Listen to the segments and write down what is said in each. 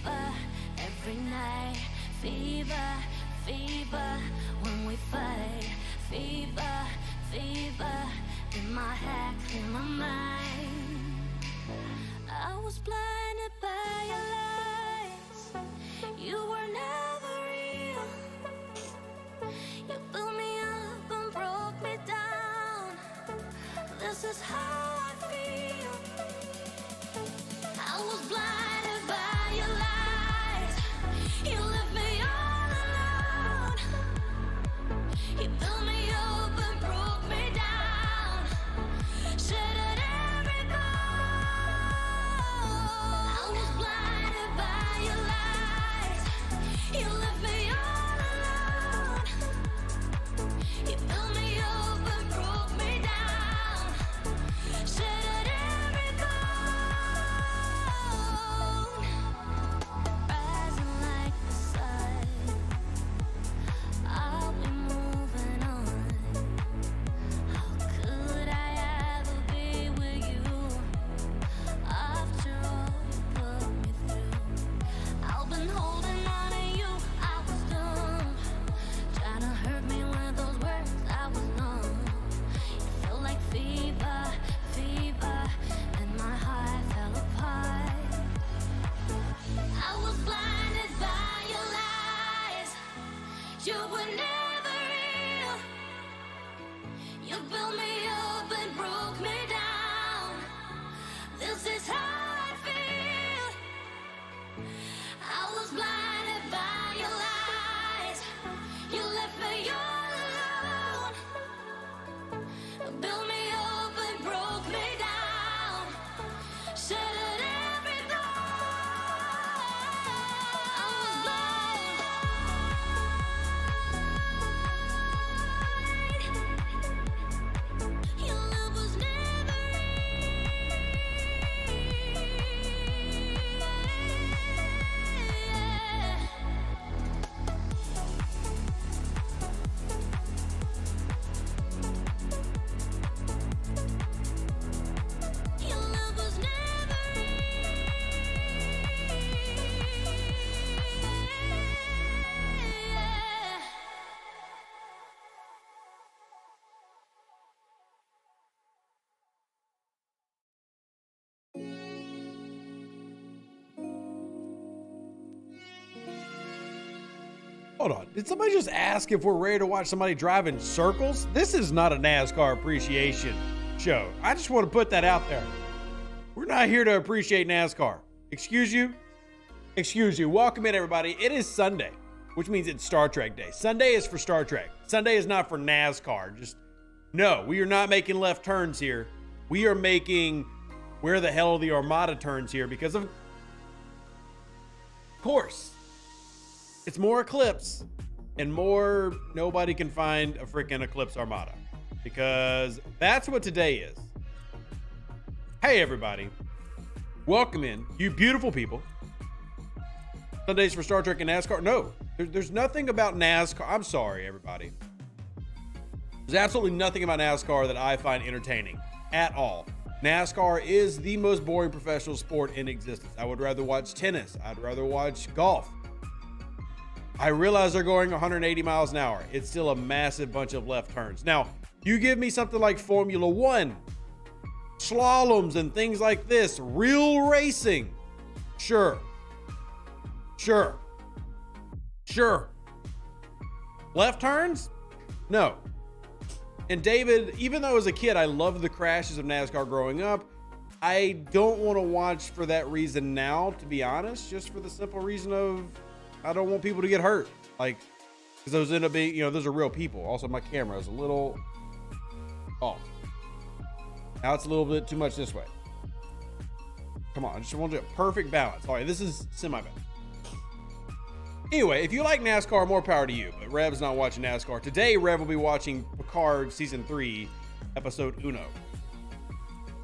fever every night. Fever, fever when we fight. Fever, fever in my head, in my mind. I was blinded by your lies. You were never real. You built me up and broke me down. This is how I feel. I was blinded by your lies. You left me all alone. You built me up and broke me down. Shattered every bone. I was blinded by your lies. You left me all alone. You built me up and broke me down. Shattered every bone. Rising like the sun, I'll be moving on. How could I ever be with you after all you put me through? I've been holding on to you, I was dumb. Trying to hurt me with those words, I was numb. It felt like fever, fever, and my heart fell apart. I was blinded by your lies. You were never real. You built me up and broke me down. This is how I feel. I was blinded by your lies. You left me all alone. Built me up and broke me down. Shattered every bone. I was blind. Your love was never Your love was never Hold on. Did somebody just ask if we're ready to watch somebody drive in circles? This is not a NASCAR appreciation show. I just want to put that out there. We're not here to appreciate NASCAR. Excuse you? Excuse you. Welcome in, everybody. It is Sunday, which means it's Star Trek Day. Sunday is for Star Trek. Sunday is not for NASCAR. Just no, we are not making left turns here. We are making where the hell are the Armada turns here because of course. It's more Eclipse and more nobody can find a freaking Eclipse Armada because that's what today is. Hey, everybody. Welcome in, you beautiful people. Sundays for Star Trek and NASCAR. No, there's nothing about NASCAR. I'm sorry, everybody. There's absolutely nothing about NASCAR that I find entertaining at all. NASCAR is the most boring professional sport in existence. I would rather watch tennis. I'd rather watch golf. I realize they're going 180 miles an hour. It's still a massive bunch of left turns. Now, you give me something like Formula One, slaloms and things like this, real racing. Sure. Left turns? No. And David, even though as a kid, I loved the crashes of NASCAR growing up, I don't want to watch for that reason now, to be honest, just for the simple reason of I don't want people to get hurt. Like, because those end up being, those are real people. Also, my camera is a little off. Now it's a little bit too much this way. Come on, I just want to do a perfect balance. All right, this is semi-bad. Anyway, if you like NASCAR, more power to you. But Rev's not watching NASCAR. Today, Rev will be watching Picard Season 3, Episode Uno.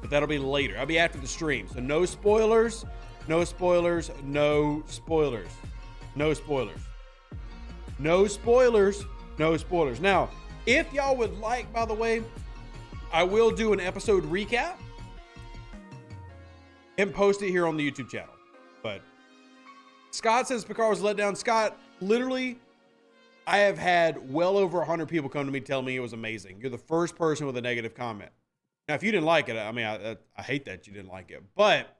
But that'll be later. I'll be after the stream. So no spoilers, no spoilers, no spoilers. No spoilers. No spoilers. No spoilers. Now, if y'all would like, by the way, I will do an episode recap and post it here on the YouTube channel. But Scott says Picard was let down. Scott, literally, I have had well over 100 people come to me telling me it was amazing. You're the first person with a negative comment. Now, if you didn't like it, I mean, I hate that you didn't like it. But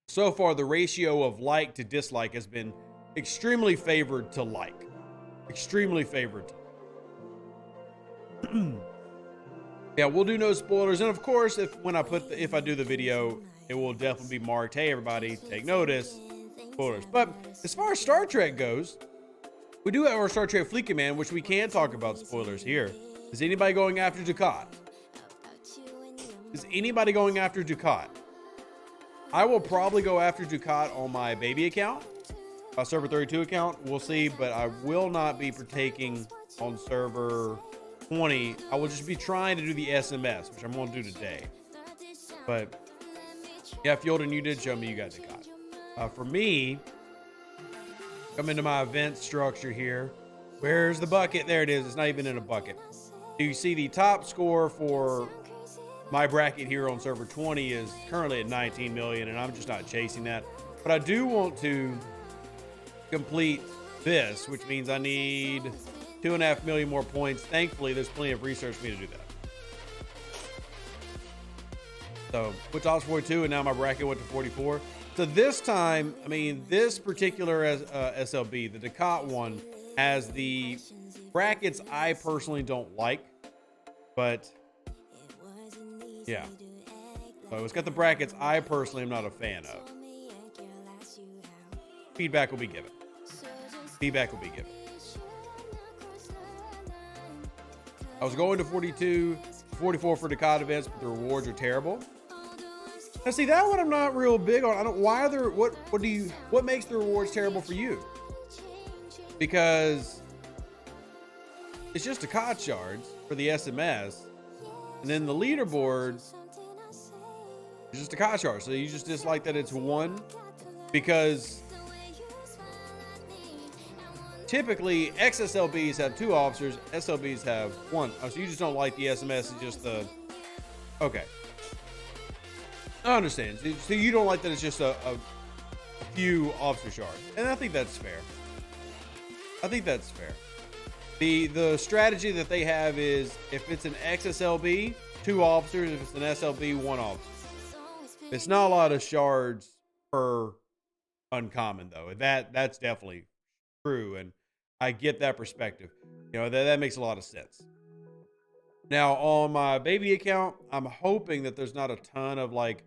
so far, the ratio of like to dislike has been extremely favored to like. Extremely favored. Yeah, we'll do no spoilers. And of course, if I do the video, it will definitely be marked, hey, everybody, take notice. Spoilers. But as far as Star Trek goes, we do have our Star Trek Fleet Command, which we can talk about spoilers here. Is anybody going after Dukat? Is anybody going after Dukat? I will probably go after Dukat on my baby account, my server 32 account. We'll see, but I will not be partaking on server 20. I will just be trying to do the SMS, which I'm going to do today. But yeah, Fjolden, you did show me you got Dukat. For me, come into my event structure here. Where's the bucket? There it is. It's not even in a bucket. You see the top score for my bracket here on server 20 is currently at 19 million, and I'm just not chasing that. But I do want to complete this, which means I need 2.5 million more points. Thankfully, there's plenty of research for me to do that. So, which I was 42, and now my bracket went to 44. So this time, I mean, this particular SLB, the Dukat one, has the brackets I personally don't like, but yeah. So it's got the brackets I personally am not a fan of. Feedback will be given. Feedback will be given. I was going to 42, 44 for Dukat events, but the rewards are terrible. Now, see, that one I'm not real big on. I don't. Why are there? What makes the rewards terrible for you? Because it's just Dukat shards for the SMS, and then the leaderboard is just Dukat shards. So you just dislike that it's one, because typically XSLBs have 2 officers, SLBs have 1. Oh, so you just don't like the SMS. It's just the okay. I understand. So you don't like that it's just a few officer shards. And I think that's fair. I think that's fair. The strategy that they have is if it's an XSLB, 2 officers. If it's an SLB, 1 officer. It's not a lot of shards per uncommon, though. That's definitely true. And I get that perspective. You know, that makes a lot of sense. Now, on my baby account, I'm hoping that there's not a ton of like,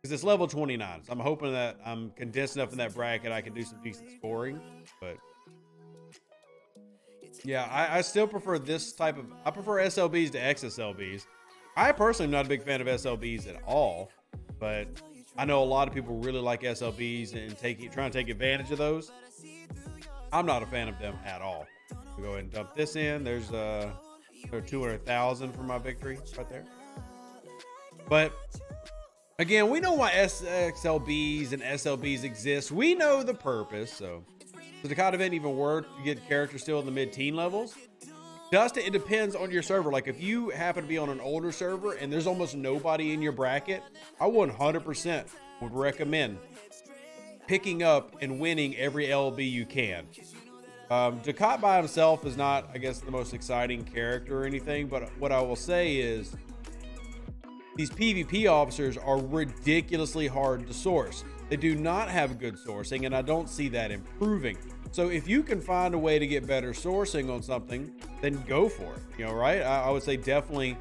because it's level 29. So I'm hoping that I'm condensed enough in that bracket I can do some decent scoring. But yeah, I still prefer this type of, I prefer SLBs to XSLBs. I personally am not a big fan of SLBs at all, but I know a lot of people really like SLBs and trying to take advantage of those. I'm not a fan of them at all. We'll go ahead and dump this in. There's 200,000 for my victory right there. But again, we know why XLBs and SLBs exist. We know the purpose. So does the Dukat event even work? You get characters still in the mid-teen levels? It depends on your server. Like if you happen to be on an older server and there's almost nobody in your bracket, I 100% would recommend picking up and winning every LB you can. Dukat by himself is not, I guess, the most exciting character or anything, but what I will say is these PvP officers are ridiculously hard to source. They do not have good sourcing, and I don't see that improving. So if you can find a way to get better sourcing on something, then go for it. You know, right? I would say definitely,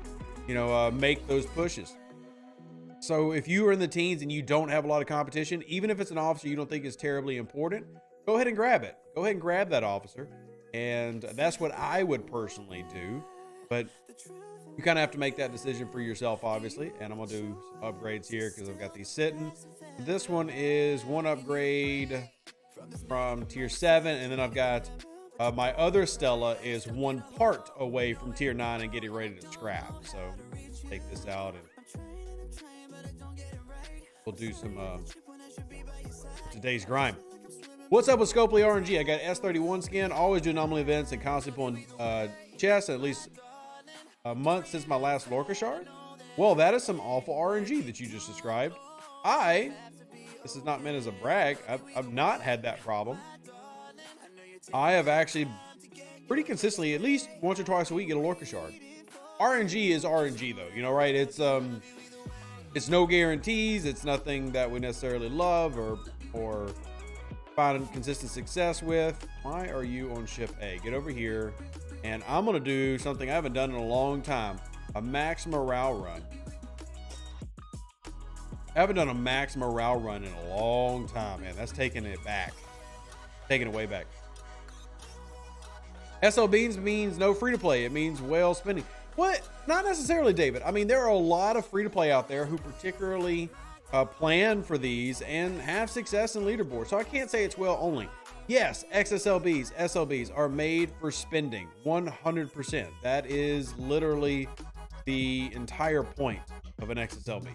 you know, make those pushes. So if you are in the teens and you don't have a lot of competition, even if it's an officer you don't think is terribly important, go ahead and grab it. Go ahead and grab that officer. And that's what I would personally do. But you kind of have to make that decision for yourself, obviously. And I'm going to do some upgrades here because I've got these sitting. This one is 1 upgrade from tier 7. And then I've got my other Stella is 1 part away from tier 9 and getting ready to scrap. So take this out and we'll do some today's grind. What's up with Scopely RNG? I got S31 skin, always do anomaly events and constantly pulling chests at least a month since my last Lorca shard. Well, that is some awful RNG that you just described. I this is not meant as a brag. I've not had that problem. I have actually pretty consistently, at least once or twice a week, get a Lorca shard. RNG is RNG though, you know, right? It's no guarantees. It's nothing that we necessarily love or find consistent success with. Why are you on ship A? Get over here. And I'm going to do something I haven't done in a long time. A max morale run. I haven't done a max morale run in a long time, man. That's taking it back. Taking it way back. SLBs means no free to play. It means whale spending. What? Not necessarily, David. I mean, there are a lot of free to play out there who particularly plan for these and have success in leaderboards. So I can't say it's whale only. Yes, XSLBs, SLBs are made for spending 100%. That is literally the entire point of an XSLB.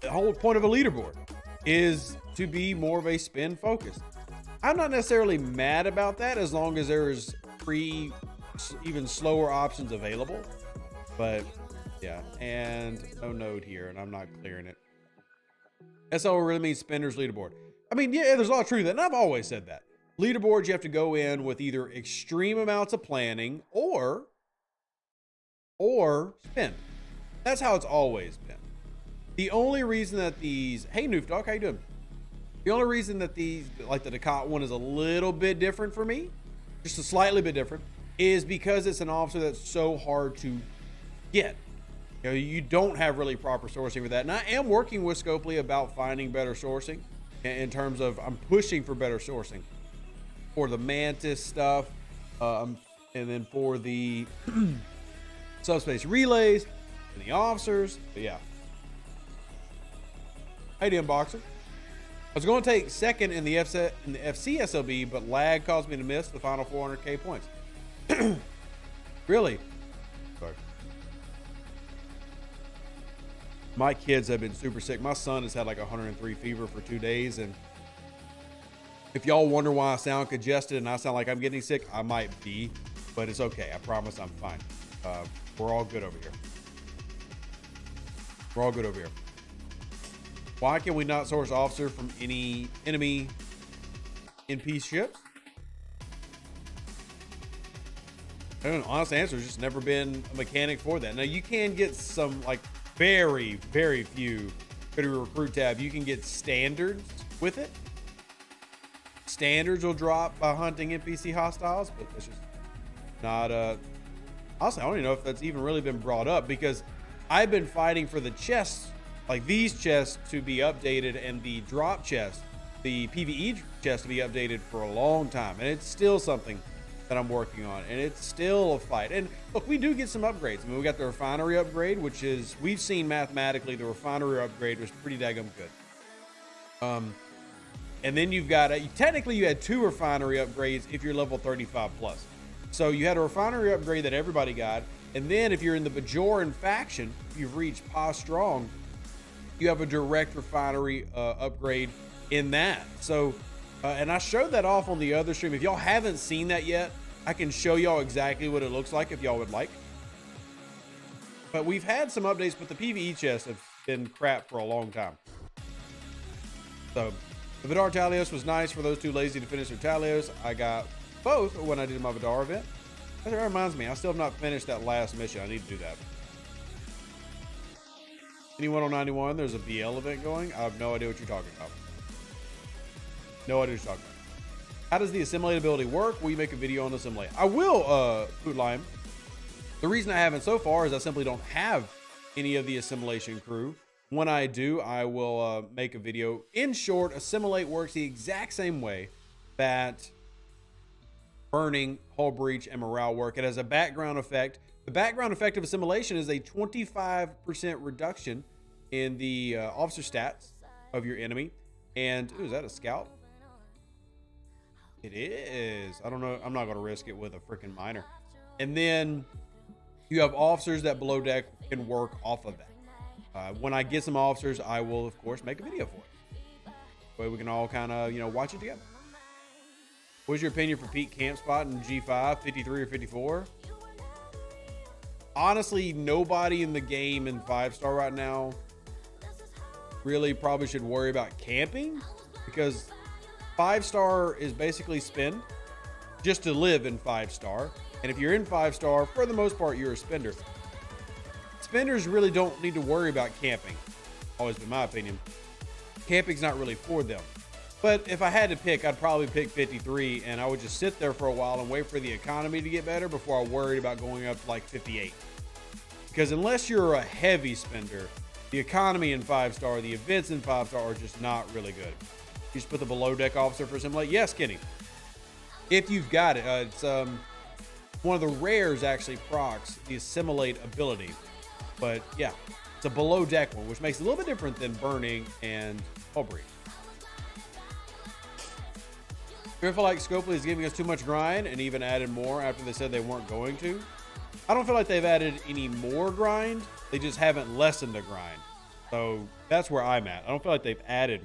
The whole point of a leaderboard is to be more of a spin focus. I'm not necessarily mad about that as long as there's free, even slower options available. But yeah, and no node here, and I'm not clearing it. SL really means spenders leaderboard. I mean, yeah, there's a lot of truth to that, and I've always said that. Leaderboards, you have to go in with either extreme amounts of planning or spend. That's how it's always been. The only reason that these, hey Noof Dog, how you doing? The only reason that these, like the Dukat one, is a little bit different for me, just a slightly bit different, is because it's an officer that's so hard to get. You know, you don't have really proper sourcing for that. And I am working with Scopely about finding better sourcing in terms of, I'm pushing for better sourcing for the Mantis stuff, and then for the subspace relays and the officers. But yeah. Hey, DM Boxer. I was going to take second in the FC SLB, but lag caused me to miss the final 400k points. Really? Sorry. My kids have been super sick. My son has had like 103 fever for 2 days. And if y'all wonder why I sound congested and I sound like I'm getting sick, I might be, but it's okay. I promise I'm fine. We're all good over here. We're all good over here. Why can we not source officer from any enemy NP ships? I don't know. Honest answer is just never been a mechanic for that. Now you can get some like very, very few. Go to recruit tab. You can get standards with it. Standards will drop by hunting NPC hostiles, but it's just not honestly, I don't even know if that's even really been brought up because I've been fighting for the chests, like these chests, to be updated and the drop chest, the PvE chest, to be updated for a long time. And it's still something that I'm working on, and it's still a fight. And look, we do get some upgrades. I mean, we got the refinery upgrade, which is, we've seen mathematically the refinery upgrade was pretty daggum good. And then you've got, technically you had 2 refinery upgrades if you're level 35 plus. So you had a refinery upgrade that everybody got. And then if you're in the Bajoran faction, you've reached PA Strong, you have a direct refinery upgrade in that. So, and I showed that off on the other stream. If y'all haven't seen that yet, I can show y'all exactly what it looks like if y'all would like. But we've had some updates, but the PvE chests have been crap for a long time. So the Vidar Talios was nice for those too lazy to finish their Talios. I got both when I did my Vidar event. That reminds me, I still have not finished that last mission. I need to do that. Anyone on 91, there's a BL event going. I have no idea what you're talking about. No idea what you're talking about. How does the assimilated ability work? Will you make a video on the assimilate? I will, Food Lime. The reason I haven't so far is I simply don't have any of the assimilation crew. When I do, I will make a video. In short, assimilate works the exact same way that burning, hull breach, and morale work. It has a background effect. The background effect of assimilation is a 25% reduction in the officer stats of your enemy. And, ooh, is that a scout? It is. I don't know. I'm not going to risk it with a freaking miner. And then you have officers that below deck can work off of that. When I get some officers, I will, of course, make a video for it. But we can all kind of, you know, watch it together. What's your opinion for peak camp spot in G5, 53 or 54? Honestly, nobody in the game in 5-star right now really probably should worry about camping, because 5-star is basically spend just to live in 5-star. And if you're in 5-star, for the most part, you're a spender. Spenders really don't need to worry about camping. Always been my opinion. Camping's not really for them. But if I had to pick, I'd probably pick 53, and I would just sit there for a while and wait for the economy to get better before I worried about going up to like 58. Because unless you're a heavy spender, the economy in 5-star, the events in 5-star are just not really good. You just put the below deck officer for something like, yes, Kenny. If you've got it, it's one of the rares actually procs the assimilate ability. But yeah, it's a below deck one, which makes it a little bit different than burning and Aubrey. I feel like Scopely is giving us too much grind and even added more after they said they weren't going to. I don't feel like they've added any more grind. They just haven't lessened the grind. So that's where I'm at. I don't feel like they've added.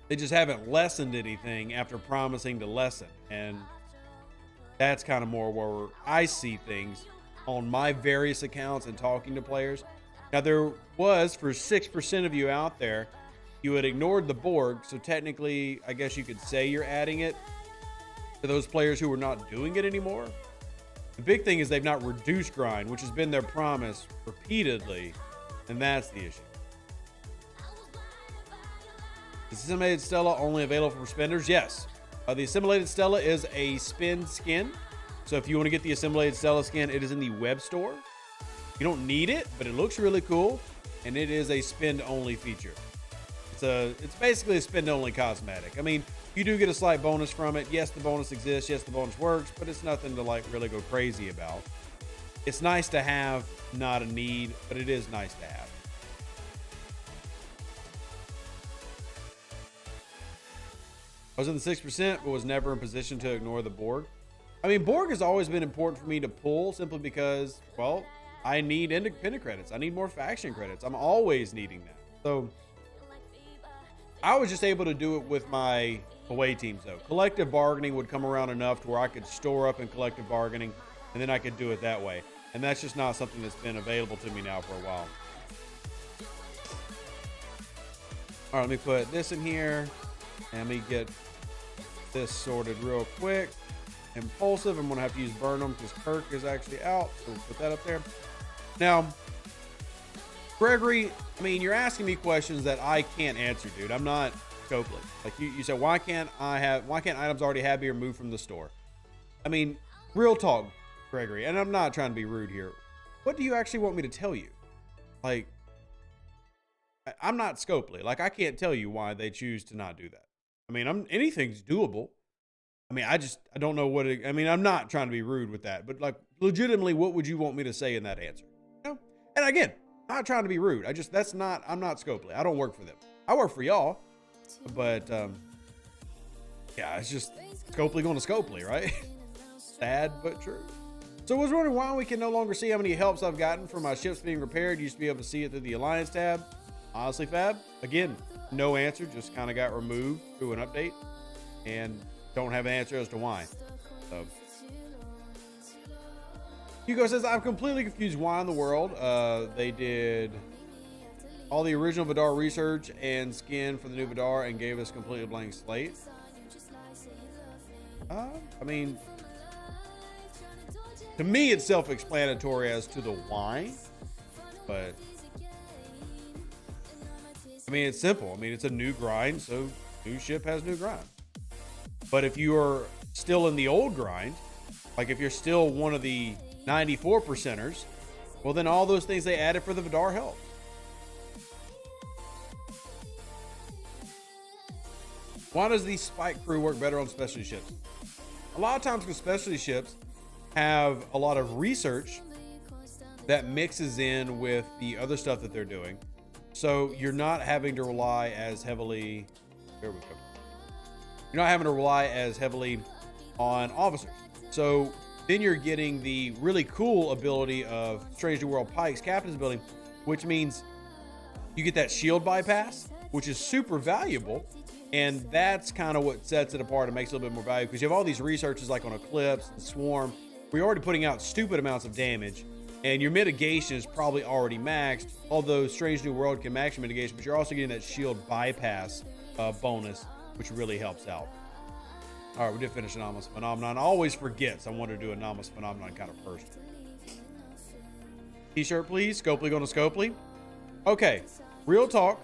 They just haven't lessened anything after promising to lessen. And that's kind of more where I see things on my various accounts and talking to players. Now, there was, for 6% of you out there, you had ignored the Borg. So technically, I guess you could say you're adding it to those players who are not doing it anymore. The big thing is they've not reduced grind, which has been their promise repeatedly, and that's the issue. Is Assimilated Stella only available for spenders? Yes. The Assimilated Stella is a spend skin. So if you want to get the Assimilated Stella skin, it is in the web store. You don't need it, but it looks really cool, and it is a spend-only feature. It's basically a spend-only cosmetic. I mean, you do get a slight bonus from it. Yes, the bonus exists. Yes, the bonus works, but it's nothing to like really go crazy about. It's nice to have, not a need, but it is nice to have. I was in the 6%, but was never in position to ignore the Borg. I mean, Borg has always been important for me to pull simply because, well, I need independent credits. I need more faction credits. I'm always needing that. So I was just able to do it with my away teams, though. Collective bargaining would come around enough to where I could store up in collective bargaining, and then I could do it that way. And that's just not something that's been available to me now for a while. All right, let me put this in here, and let me get this sorted real quick. Impulsive, I'm going to have to use Burnham because Kirk is actually out, so we'll put that up there. Now, Gregory, I mean, you're asking me questions that I can't answer, dude. I'm not Scopely. Like you said, why can't items already have be removed from the store? I mean, real talk, Gregory, and I'm not trying to be rude here. What do you actually want me to tell you? Like, I'm not Scopely. Like, I can't tell you why they choose to not do that. I mean, anything's doable. I mean, I don't know what I mean, I'm not trying to be rude with that, but like legitimately, what would you want me to say in that answer? You know? And again, not trying to be rude. I'm not Scopely. I don't work for them. I work for y'all, but yeah, it's just Scopely going to Scopely, right? Sad, but true. So I was wondering why we can no longer see how many helps I've gotten from my ships being repaired. Used to be able to see it through the Alliance tab. Honestly, Fab, again, no answer, just kind of got removed through an update and don't have an answer as to why. So Hugo says, I'm completely confused why in the world they did all the original Vidar research and skin for the new Vidar and gave us completely blank slate. I mean, to me, it's self-explanatory as to the why, but I mean, it's simple. I mean, it's a new grind, so new ship has new grind. But if you are still in the old grind, like if you're still one of the 94%ers, well, then all those things they added for the Vidar help. Why does the spike crew work better on specialty ships? A lot of times because specialty ships have a lot of research that mixes in with the other stuff that they're doing. So you're not having to rely as heavily, there we go. You're not having to rely as heavily on officers. So then you're getting the really cool ability of Strange New World Pike's Captain's Building, which means you get that shield bypass, which is super valuable. And that's kind of what sets it apart and makes it a little bit more valuable because you have all these researches like on Eclipse and Swarm, where you're already putting out stupid amounts of damage. and your mitigation is probably already maxed, although Strange New World can max your mitigation, but you're also getting that shield bypass bonus, which really helps out. All right, we did finish Anomalous Phenomenon. I always forget, so I want to do Anomalous Phenomenon kind of first. T-shirt, please. Scopely going to Scopely. Okay, real talk.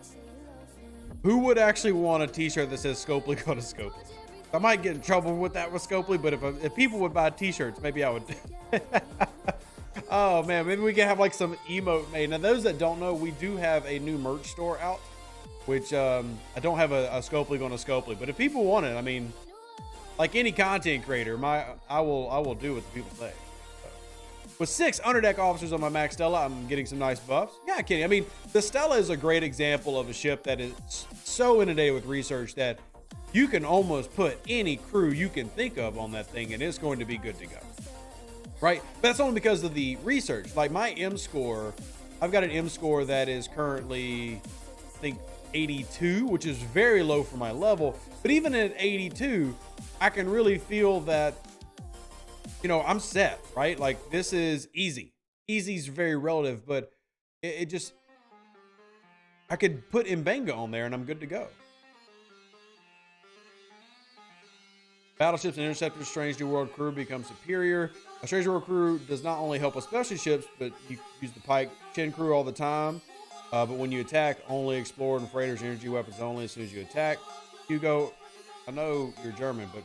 Who would actually want a T-shirt that says Scopely going to Scopely? I might get in trouble with that with Scopely, but if people would buy T-shirts, maybe I would. Oh man, maybe we can have like some emote made. Now, those that don't know, we do have a new merch store out, which I don't have a Scopely going to Scopely, but if people want it, I mean, like any content creator, I will do what the people say. So, with 6 underdeck officers on my Max Stella, I'm getting some nice buffs. Yeah, kidding. I mean, the Stella is a great example of a ship that is so inundated with research that you can almost put any crew you can think of on that thing, and it's going to be good to go. Right? But that's only because of the research. Like my M score, I've got an M score that is currently, I think, 82, which is very low for my level. But even at 82, I can really feel that, you know, I'm set, right? Like this is easy. Easy is very relative, but it just, I could put Mbenga on there and I'm good to go. Battleships and interceptors, Strange New World crew become superior. A Strange New World crew does not only help with specialty ships, but you use the Pike Chin crew all the time. But when you attack, only Explorer and Freighters, energy weapons only as soon as you attack. Hugo, I know you're German, but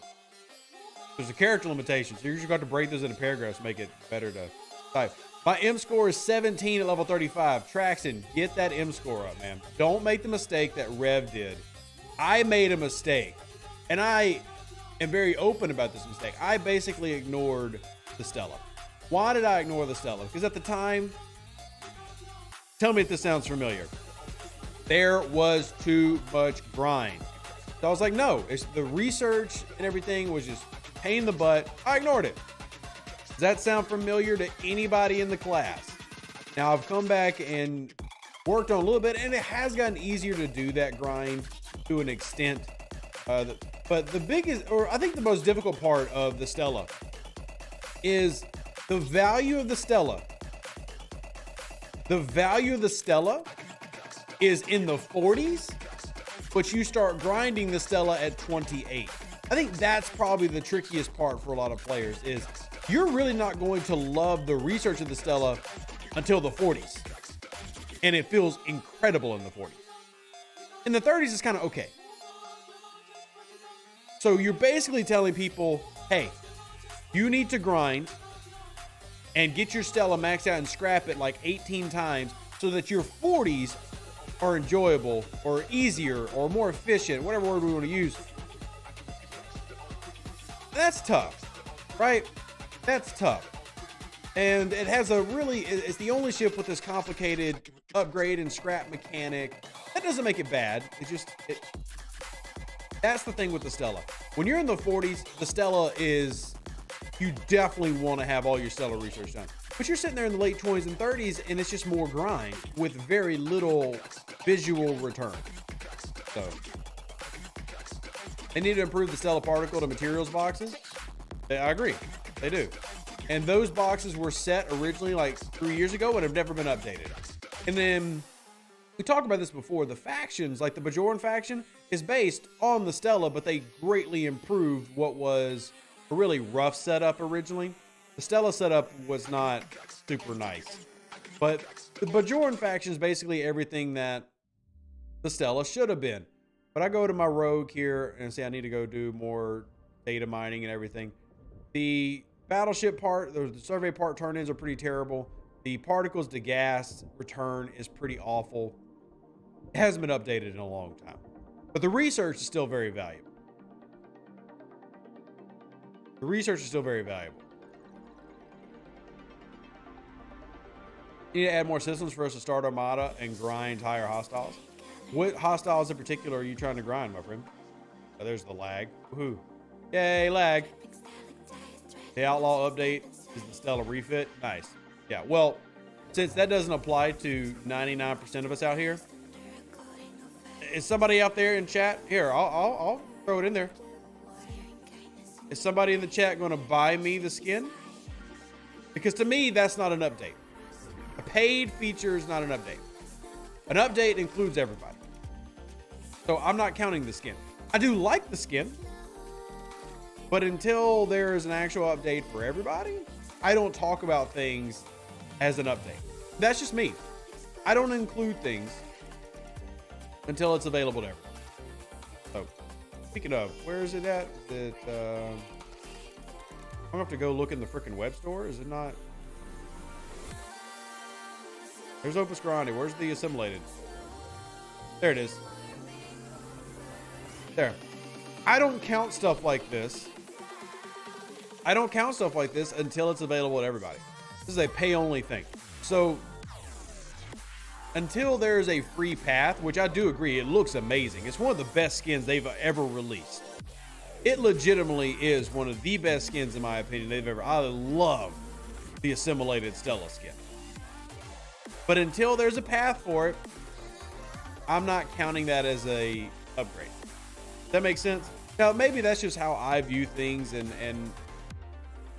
there's a character limitation, so you're just going to break those into paragraphs to make it better to type. My M score is 17 at level 35. Traxon, get that M score up, man. Don't make the mistake that Rev did. I made a mistake, and I am very open about this mistake. I basically ignored the Stella. Why did I ignore the Stella? Because at the time, tell me if this sounds familiar, there was too much grind. So I was like, no, it's the research and everything was just pain in the butt. I ignored it. Does that sound familiar to anybody in the class? Now I've come back and worked on a little bit, and it has gotten easier to do that grind to an extent. But the biggest, or I think the most difficult part of the Stella is the value of the Stella. The value of the Stella is in the 40s, but you start grinding the Stella at 28. I think that's probably the trickiest part for a lot of players is you're really not going to love the research of the Stella until the 40s. And it feels incredible in the 40s. In the 30s, it's kind of okay. So you're basically telling people, hey, you need to grind and get your Stella maxed out and scrap it like 18 times so that your 40s are enjoyable or easier or more efficient, whatever word we want to use. That's tough, right? That's tough. And it has a really, it's the only ship with this complicated upgrade and scrap mechanic. That doesn't make it bad. It's just, that's the thing with the Stella. When you're in the 40s, the Stella is, you definitely want to have all your Stella research done. But you're sitting there in the late 20s and 30s, and it's just more grind with very little visual return. So, they need to improve the Stella particle to materials boxes. I agree, they do. And those boxes were set originally like 3 years ago and have never been updated. And then we talked about this before. The factions, like the Bajoran faction, is based on the Stella, but they greatly improved what was a really rough setup originally. The Stella setup was not super nice, but the Bajoran faction is basically everything that the Stella should have been. But I go to my rogue here and say I need to go do more data mining and everything. The battleship part, the survey part turn-ins are pretty terrible. The particles to gas return is pretty awful. It hasn't been updated in a long time. But the research is still very valuable. The research is still very valuable. You need to add more systems for us to start Armada and grind higher hostiles. What hostiles in particular are you trying to grind, my friend? Oh, there's the lag. Woohoo. Yay, lag. The Outlaw update is the Stella refit. Nice. Yeah, well, since that doesn't apply to 99% of us out here, is somebody out there in chat? Here, I'll throw it in there. Is somebody in the chat going to buy me the skin? Because to me, that's not an update. A paid feature is not an update. An update includes everybody. So I'm not counting the skin. I do like the skin, but until there is an actual update for everybody, I don't talk about things as an update. That's just me. I don't include things until it's available to everyone. So, speaking of, where is it at? I'm gonna have to go look in the freaking web store. Is it not? There's Opus Grande. Where's the assimilated? There it is. There. I don't count stuff like this. I don't count stuff like this until it's available to everybody. This is a pay-only thing. So, until there's a free path, which I do agree, it looks amazing. It's one of the best skins they've ever released. It legitimately is one of the best skins, in my opinion, they've ever. I love the assimilated Stella skin. But until there's a path for it, I'm not counting that as a upgrade. Does that make sense? Now, maybe that's just how I view things, and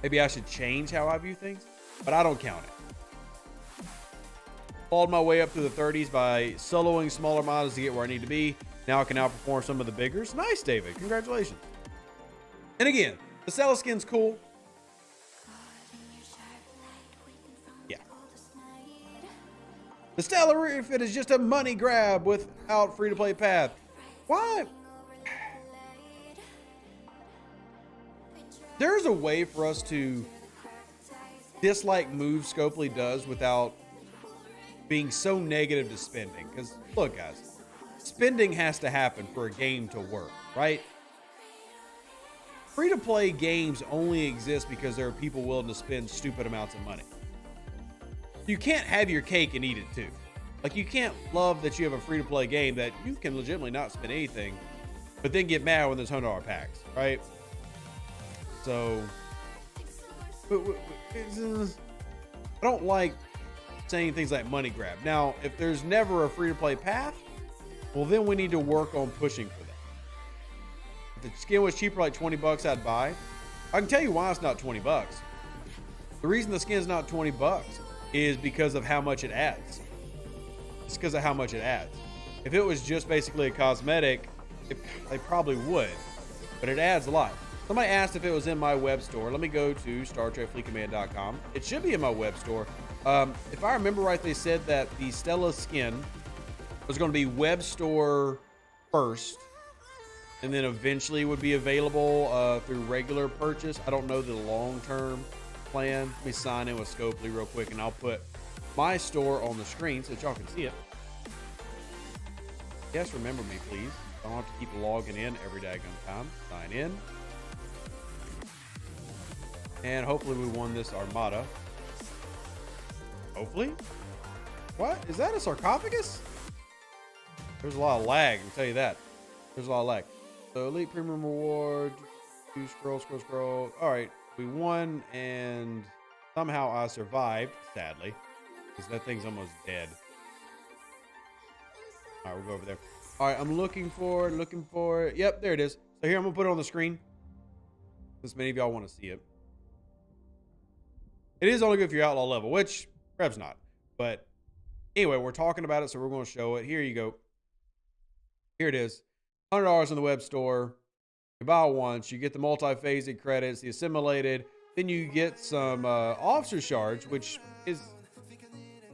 maybe I should change how I view things, but I don't count it. Followed my way up through the 30s by soloing smaller models to get where I need to be. Now I can outperform some of the biggers. Nice, David. Congratulations. And again, the Stella skin's cool. Yeah. The Stella refit is just a money grab without free-to-play path. Why? There's a way for us to dislike moves Scopely does without being so negative to spending. Because, look, guys, spending has to happen for a game to work, right? Free-to-play games only exist because there are people willing to spend stupid amounts of money. You can't have your cake and eat it too. Like, you can't love that you have a free-to-play game that you can legitimately not spend anything, but then get mad when there's $100 packs, right? So, I don't like saying things like money grab. Now, if there's never a free-to-play path, well, then we need to work on pushing for that. If the skin was cheaper, like 20 bucks, I'd buy. I can tell you why it's not 20 bucks. The reason the skin's not 20 bucks is because of how much it adds. It's because of how much it adds. If it was just basically a cosmetic, they probably would, but it adds a lot. Somebody asked if it was in my web store. Let me go to StarTrekFleetCommand.com. It should be in my web store. If I remember right, they said that the Stella skin was going to be web store first, and then eventually would be available through regular purchase. I don't know the long-term plan. Let me sign in with Scopely real quick, and I'll put my store on the screen so that y'all can see it. Yes, remember me, please. I don't have to keep logging in every daggone time. Sign in. And hopefully we won this Armada. Hopefully? What? Is that a sarcophagus? There's a lot of lag, I can tell you that. There's a lot of lag. So Elite Premium Reward. Scroll. Alright, we won, and somehow I survived, sadly. Because that thing's almost dead. Alright, we'll go over there. Alright, I'm looking for it. Yep, there it is. So here, I'm going to put it on the screen. Since many of y'all want to see it. It is only good for your outlaw level, which perhaps not. But anyway, we're talking about it, so we're going to show it. Here you go. Here it is. $100 in the web store. You buy once. You get the multi-phasic credits, the assimilated. Then you get some officer shards, which is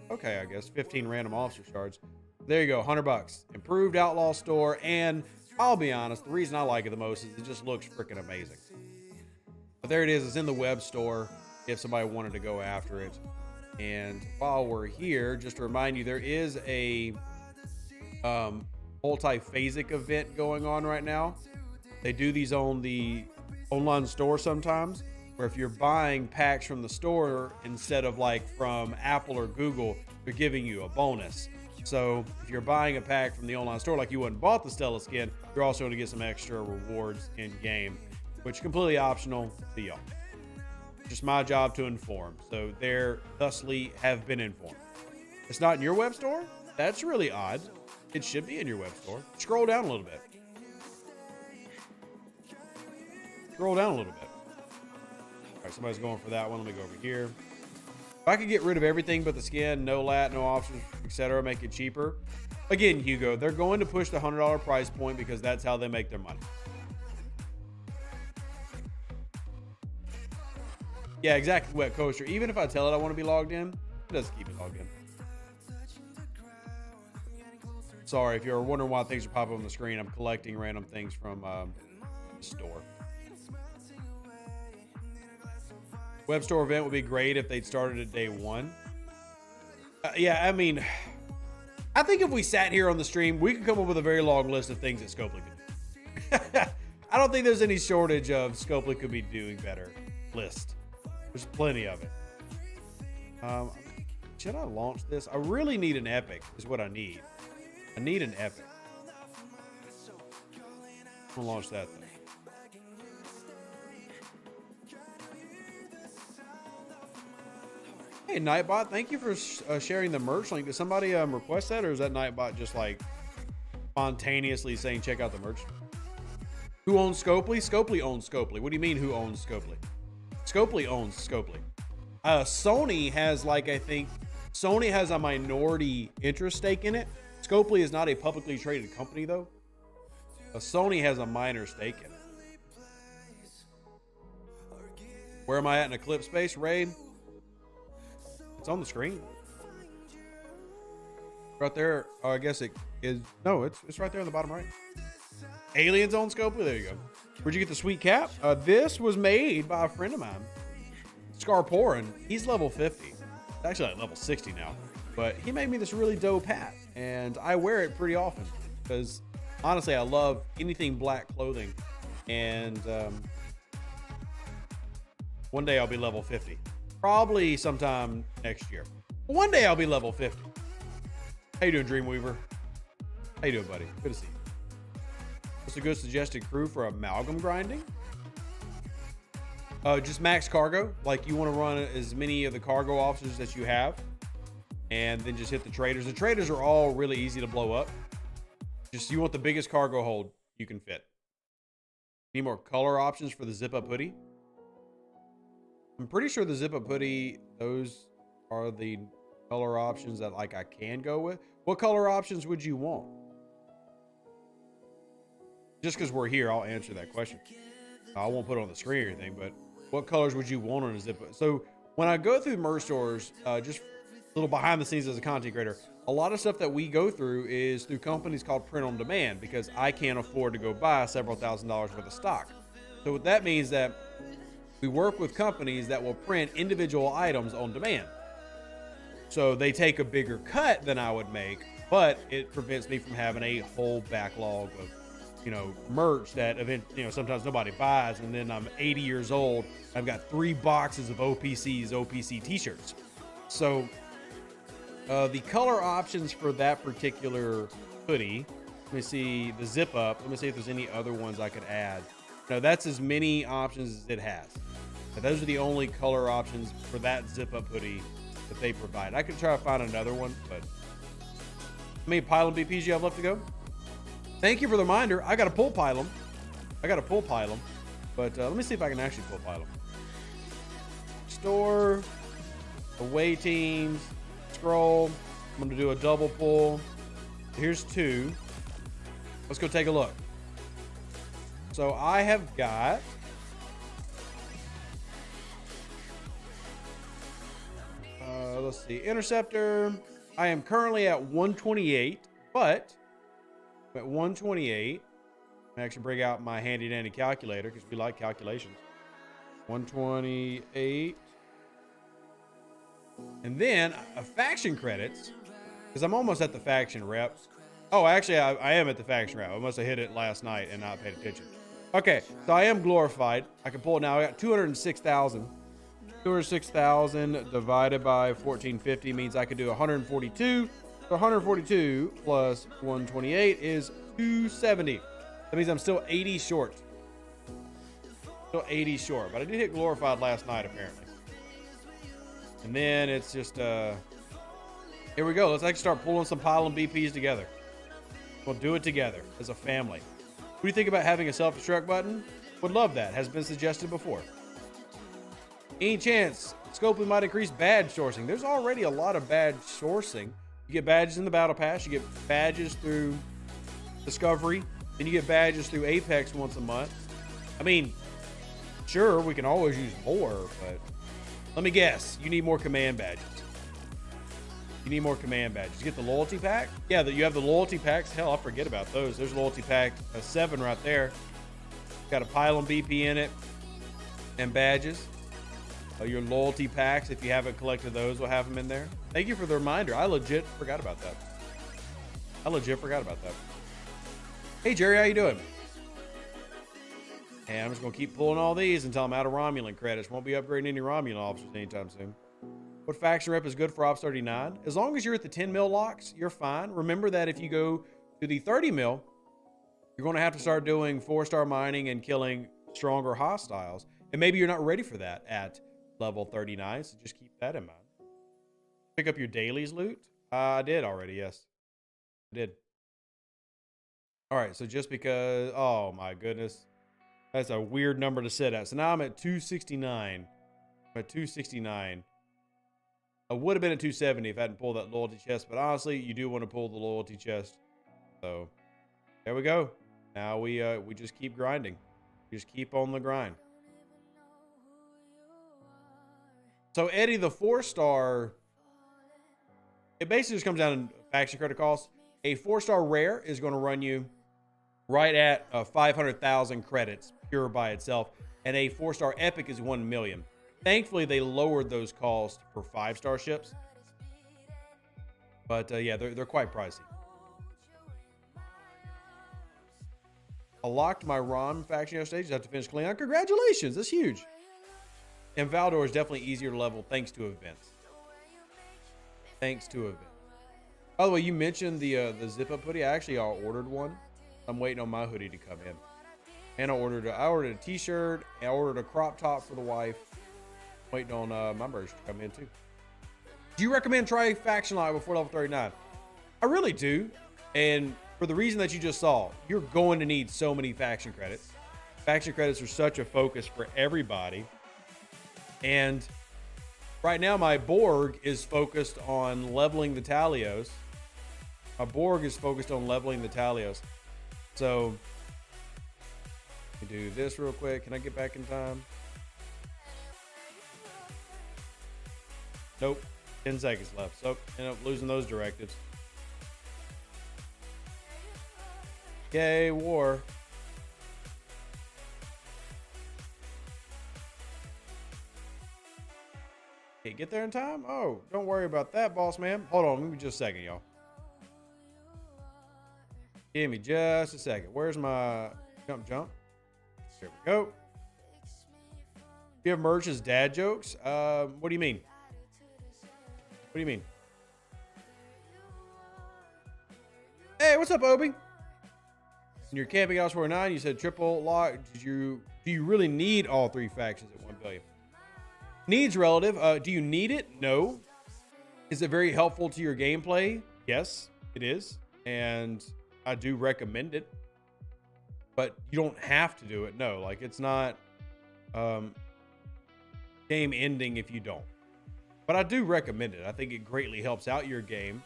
okay, I guess. 15 random officer shards. There you go, $100. Improved outlaw store, and I'll be honest, the reason I like it the most is it just looks freaking amazing. But there it is. It's in the web store if somebody wanted to go after it. And while we're here, just to remind you, there is a multi-phasic event going on right now. They do these on the online store sometimes, where if you're buying packs from the store instead of like from Apple or Google, they're giving you a bonus. So if you're buying a pack from the online store, like you wouldn't bought the Stella skin, you're also going to get some extra rewards in game, which is completely optional to y'all. Just my job to inform. So there thusly have been informed. It's not in your web store? That's really odd. It should be in your web store. Scroll down a little bit. Scroll down a little bit. All right, somebody's going for that one. Let me go over here. If I could get rid of everything but the skin, no lat, no options, etc., make it cheaper. Again, Hugo, they're going to push the $100 price point because that's how they make their money. Yeah, exactly, Wet Coaster. Even if I tell it I want to be logged in, it doesn't keep me logged in. Sorry, if you're wondering why things are popping on the screen, I'm collecting random things from the store. Web store event would be great if they'd started at day one. Yeah, I mean, I think if we sat here on the stream, we could come up with a very long list of things that Scopely could do. I don't think there's any shortage of Scopely could be doing better list. There's plenty of it. Should I launch this? I really need an epic is what I need. I need an epic. I'm gonna launch that thing. Hey, Nightbot, thank you for sharing the merch link. Did somebody request that, or is that Nightbot just like spontaneously saying check out the merch? Who owns Scopely? Scopely owns Scopely. What do you mean who owns Scopely? Scopely owns Scopely. Sony has like, I think Sony has a minority interest stake in it. Scopely is not a publicly traded company though. Sony has a minor stake in it. Where am I at in Eclipse space, Raid? It's on the screen. Right there. Oh, I guess it is. No, it's right there on the bottom right. Aliens on Scopely. There you go. Where'd you get the sweet cap? This was made by a friend of mine, Scarporin. He's level 50. It's actually like level 60 now. But he made me this really dope hat, and I wear it pretty often because honestly, I love anything black clothing. And one day I'll be level 50. Probably sometime next year. One day I'll be level 50. How you doing, Dreamweaver? How you doing, buddy? Good to see you. What's a good suggested crew for amalgam grinding? Just max cargo. Like you want to run as many of the cargo officers as you have, and then just hit the traders. The traders are all really easy to blow up. Just you want the biggest cargo hold you can fit. Need more color options for the zip up hoodie? I'm pretty sure the zip up hoodie, those are the color options that like I can go with. What color options would you want? Just because we're here, I'll answer that question. I won't put it on the screen or anything, but what colors would you want on a zip up? So when I go through merch stores, just a little behind the scenes as a content creator, a lot of stuff that we go through is through companies called print on demand because I can't afford to go buy several $1,000s worth of stock. So what that means that we work with companies that will print individual items on demand. So they take a bigger cut than I would make, but it prevents me from having a whole backlog of, merch that sometimes nobody buys. And then I'm 80 years old. I've got 3 boxes of OPC t-shirts. So the color options for that particular hoodie, let me see the zip up. Let me see if there's any other ones I could add. No, that's as many options as it has. But those are the only color options for that zip up hoodie that they provide. I could try to find another one, but how many pylon BPs you have left to go? Thank you for the reminder. I got to pull pylon. But let me see if I can actually pull pylon. Store, away teams, scroll. I'm going to do a double pull. Here's 2. Let's go take a look. So I have got let's see, Interceptor. I am currently at 128, but at 128, I actually bring out my handy dandy calculator because we like calculations. 128, and then faction credits because I'm almost at the faction rep. Oh, actually, I am at the faction rep. I must have hit it last night and not paid attention. Okay, so I am glorified. I can pull it now. I got 206,000. 206,000 divided by 1450 means I could do 142. So 142 plus 128 is 270. That means I'm still 80 short. Still 80 short, but I did hit glorified last night apparently. And then it's just here we go. Let's actually start pulling some pylon BPs together. We'll do it together as a family. What do you think about having a self-destruct button? Would love that. Has been suggested before. Any chance Scopely might increase badge sourcing. There's already a lot of badge sourcing. You get badges in the battle pass. You get badges through Discovery. Then you get badges through Apex once a month. I mean, sure, we can always use more, but let me guess. You need more command badges. You need more command badges. You get the loyalty pack. Yeah, you have the loyalty packs. Hell, I forget about those. There's loyalty pack 7 right there. Got a pylon BP in it and badges. Your loyalty packs, if you haven't collected those, we'll have them in there. Thank you for the reminder. I legit forgot about that. Hey, Jerry, how you doing? And I'm just going to keep pulling all these until I'm out of Romulan credits. Won't be upgrading any Romulan officers anytime soon. What faction rep is good for Ops 39? As long as you're at the 10 mil locks, you're fine. Remember that if you go to the 30 mil, you're going to have to start doing 4-star mining and killing stronger hostiles. And maybe you're not ready for that at level 39, so just keep that in mind. Pick up your dailies loot. I did already, yes. I did. All right, so just because, oh my goodness. That's a weird number to sit at. So now I'm at 269. I'm at 269. I would have been at 270 if I hadn't pulled that loyalty chest, but honestly, you do want to pull the loyalty chest. So there we go. Now we just keep grinding. We just keep on the grind. So Eddie, the 4-star, it basically just comes down to faction credit cost. A 4-star rare is going to run you right at 500,000 credits pure by itself, and a 4-star epic is 1 million. Thankfully, they lowered those costs for 5-star ships, but yeah, they're quite pricey. I locked my ROM faction yesterday. Just have to finish cleaning up. Congratulations, that's huge. And Valdor is definitely easier to level thanks to events. By the way, you mentioned the zip-up hoodie. I actually ordered one. I'm waiting on my hoodie to come in. And I ordered a t-shirt. I ordered a crop top for the wife. Waiting on my merch to come in too. Do you recommend trying Faction Live before level 39? I really do. And for the reason that you just saw, you're going to need so many faction credits. Faction credits are such a focus for everybody. And right now my Borg is focused on leveling the Talios. So let me do this real quick. Can I get back in time? Nope. 10 seconds left. So end up losing those directives. Yay, war. Okay, get there in time? Oh, don't worry about that, boss man. Hold on, give me just a second, y'all. Give me just a second. Where's my jump? Here we go. You have merch as dad jokes? What do you mean? Hey, what's up, Obi? In your camping house 49, you said triple lock. Do you really need all 3 factions at 1 billion? Needs relative. Do you need it? No. Is it very helpful to your gameplay? Yes, it is. And I do recommend it. But you don't have to do it. No, like it's not game ending if you don't. But I do recommend it. I think it greatly helps out your game.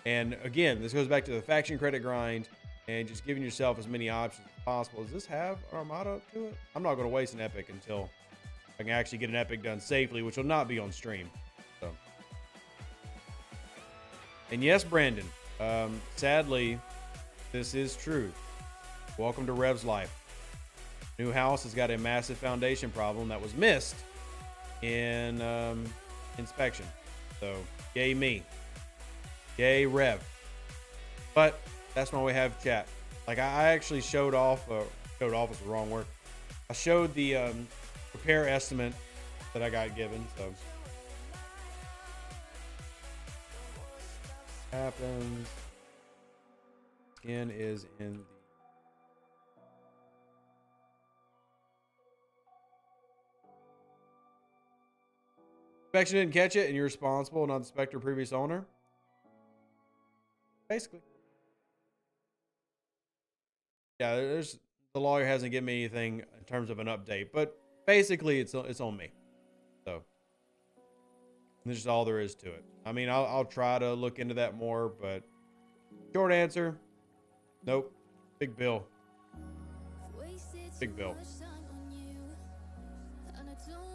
And again, this goes back to the faction credit grind and just giving yourself as many options as possible. Does this have an Armada to it? I'm not going to waste an epic until I can actually get an epic done safely, which will not be on stream. So, and yes, Brandon, sadly, this is true. Welcome to Rev's life. New house has got a massive foundation problem that was missed in inspection. So, yay me. Yay Rev. But that's why we have chat. Like I actually showed off is the wrong word. I showed the repair estimate that I got given. So happens. Skin is in the inspection didn't catch it and you're responsible, not the Spectre previous owner. Basically. Yeah, the lawyer hasn't given me anything in terms of an update, but basically it's on me. So And that's just all there is to it. I mean, I'll try to look into that more, but short answer, nope. Big bill. Big bill.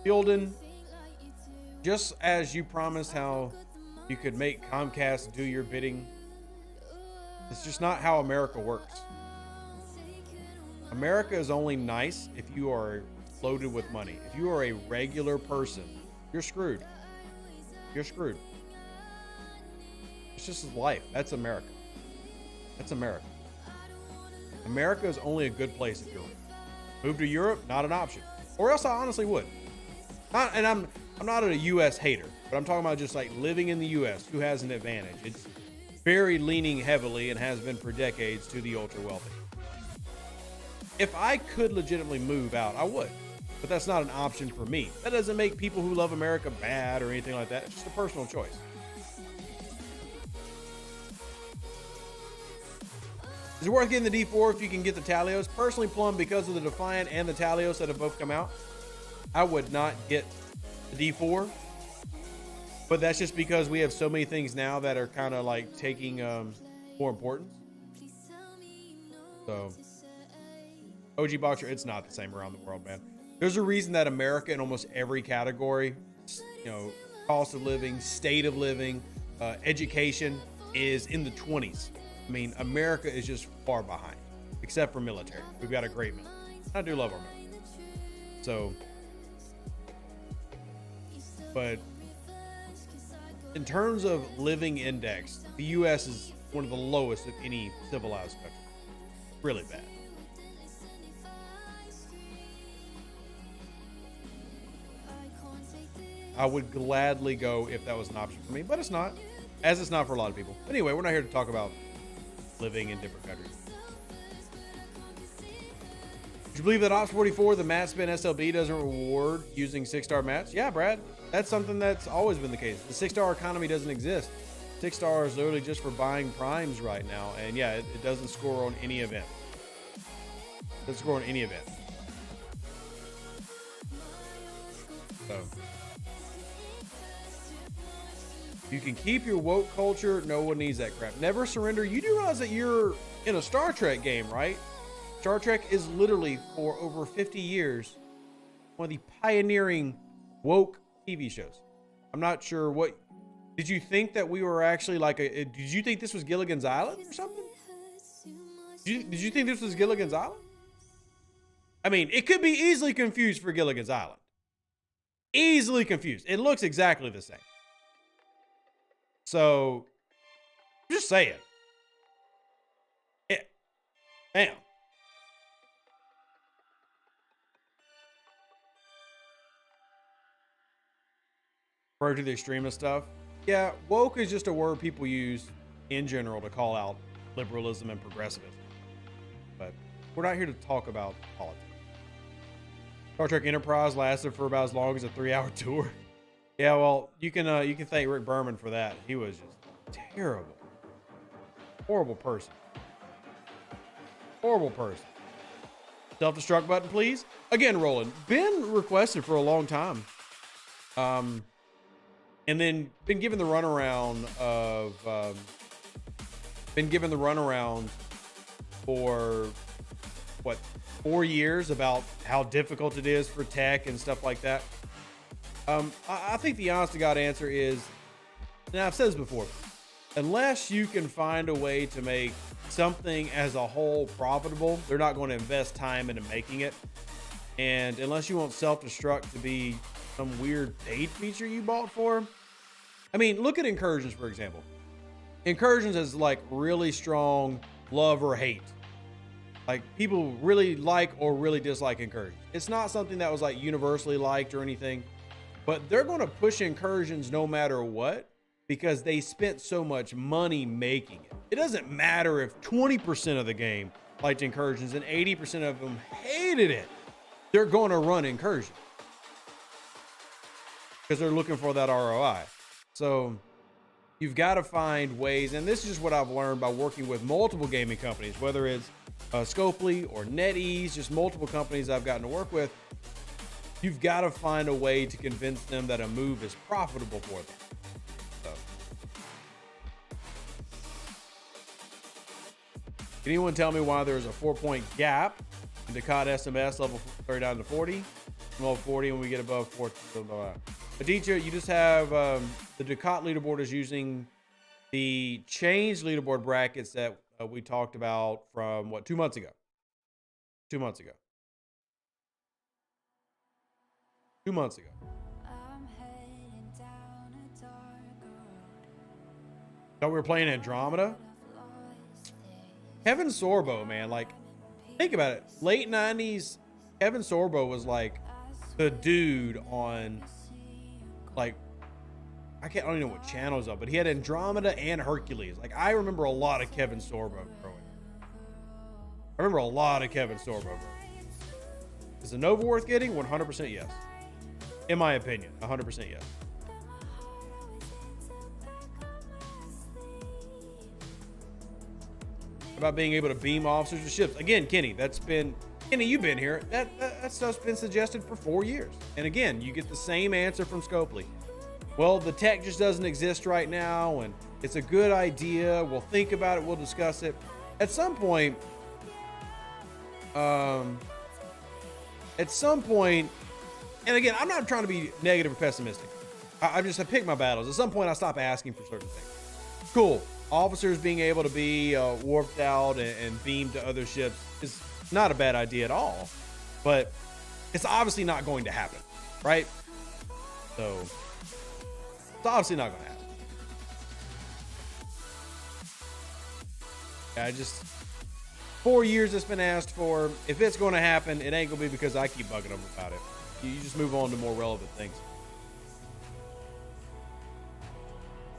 Fielden, just as you promised how you could make Comcast do your bidding, it's just not how America works. America is only nice if you are loaded with money. If you are a regular person, you're screwed. You're screwed. It's just life. That's America. That's America. America is only a good place if you're rich. Move to Europe, not an option. Or else I honestly would. I'm not a U.S. hater, but I'm talking about just like living in the U.S. Who has an advantage? It's very leaning heavily and has been for decades to the ultra wealthy. If I could legitimately move out, I would. But that's not an option for me. That doesn't make people who love America bad or anything like that. It's just a personal choice. Is it worth getting the D4 if you can get the Talios? Personally, Plum, because of the Defiant and the Talios that have both come out, I would not get the D4. But that's just because we have so many things now that are kind of like taking more importance. So, OG Boxer, it's not the same around the world, man. There's a reason that America in almost every category, you know, cost of living, state of living, education is in the 20s. I mean, America is just far behind, except for military. We've got a great military. I do love our military. So, but in terms of living index, the U.S. is one of the lowest of any civilized country. Really bad. I would gladly go if that was an option for me, but it's not, as it's not for a lot of people. Anyway, we're not here to talk about living in different countries. Would you believe that Ops 44, the mat spin SLB, doesn't reward using 6-star mats? Yeah, Brad, that's something that's always been the case. The 6-star economy doesn't exist. 6-star is literally just for buying primes right now. And yeah, it doesn't score on any event. It doesn't score on any event. So, you can keep your woke culture. No one needs that crap. Never surrender. You do realize that you're in a Star Trek game, right? Star Trek is literally, for over 50 years, one of the pioneering woke TV shows. I'm not sure what... Did you think that we were actually like a... Did you think this was Gilligan's Island or something? Did you think this was Gilligan's Island? I mean, it could be easily confused for Gilligan's Island. Easily confused. It looks exactly the same. So, just saying. Yeah. Bam. Refer to the extremist stuff. Yeah, woke is just a word people use in general to call out liberalism and progressivism. But we're not here to talk about politics. Star Trek Enterprise lasted for about as long as a 3-hour tour. Yeah, well, you can thank Rick Berman for that. He was just terrible. Horrible person. Horrible person. Self-destruct button, please. Again, Roland. Been requested for a long time. And then been given the runaround of... been given the runaround for, what, 4 years about how difficult it is for tech and stuff like that. I think the honest to God answer is, and I've said this before, unless you can find a way to make something as a whole profitable, they're not going to invest time into making it. And unless you want self-destruct to be some weird paid feature you bought for. I mean, look at Incursions, for example. Incursions is like really strong love or hate. Like people really like or really dislike Incursions. It's not something that was like universally liked or anything. But they're going to push Incursions no matter what because they spent so much money making it. It doesn't matter if 20% of the game liked Incursions and 80% of them hated it. They're going to run Incursions because they're looking for that ROI. So you've got to find ways, and this is just what I've learned by working with multiple gaming companies, whether it's Scopely or NetEase, just multiple companies I've gotten to work with. you've got to find a way to convince them that a move is profitable for them. So. Can anyone tell me why there's a 4-point gap in Dukat SMS level 39 to 40? Level 40 when we get above 40. Aditya, you just have the Dukat leaderboard is using the changed leaderboard brackets that we talked about from what, 2 months ago? 2 months ago. 2 months ago. Thought we were playing Andromeda. Kevin Sorbo, man, like, think about it. Late 90s, Kevin Sorbo was like the dude on, like, I don't even know what channel is up, but he had Andromeda and Hercules. Like, I remember a lot of Kevin Sorbo growing up. I remember a lot of Kevin Sorbo growing up. Is the Nova worth getting? 100% yes. In my opinion, 100% yes. About being able to beam officers to ships. Again, Kenny, Kenny, you've been here. That stuff's been suggested for 4 years. And again, you get the same answer from Scopely. Well, the tech just doesn't exist right now, and it's a good idea. We'll think about it. We'll discuss it. At some point, and again, I'm not trying to be negative or pessimistic. I pick my battles. At some point, I stop asking for certain things. Cool. Officers being able to be warped out and beamed to other ships is not a bad idea at all, but it's obviously not going to happen, right? So it's obviously not going to happen. I just 4 years it's been asked for. If it's going to happen, it ain't going to be because I keep bugging them about it. You just move on to more relevant things.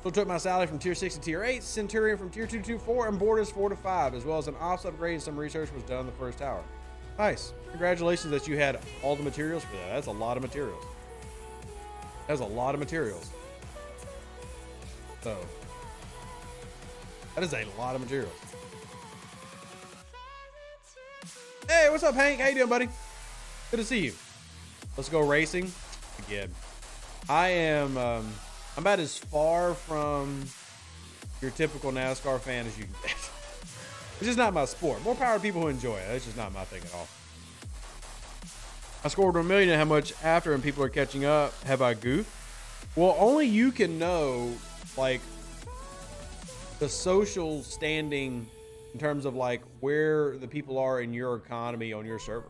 So took my salary from tier 6 to tier 8, Centurion from tier 2 to 4, and Borders 4 to 5, as well as an ops upgrade and some research was done on the first tower. Nice. Congratulations that you had all the materials for that. That's a lot of materials. That's a lot of materials. So, that is a lot of materials. Hey, what's up, Hank? How you doing, buddy? Good to see you. Let's go racing again. I am, I'm about as far from your typical NASCAR fan as you can get. It's just not my sport. More power to people who enjoy it. That's just not my thing at all. I scored 1 million and how much after and people are catching up. Have I goofed? Well, only you can know, like, the social standing in terms of, like, where the people are in your economy on your server.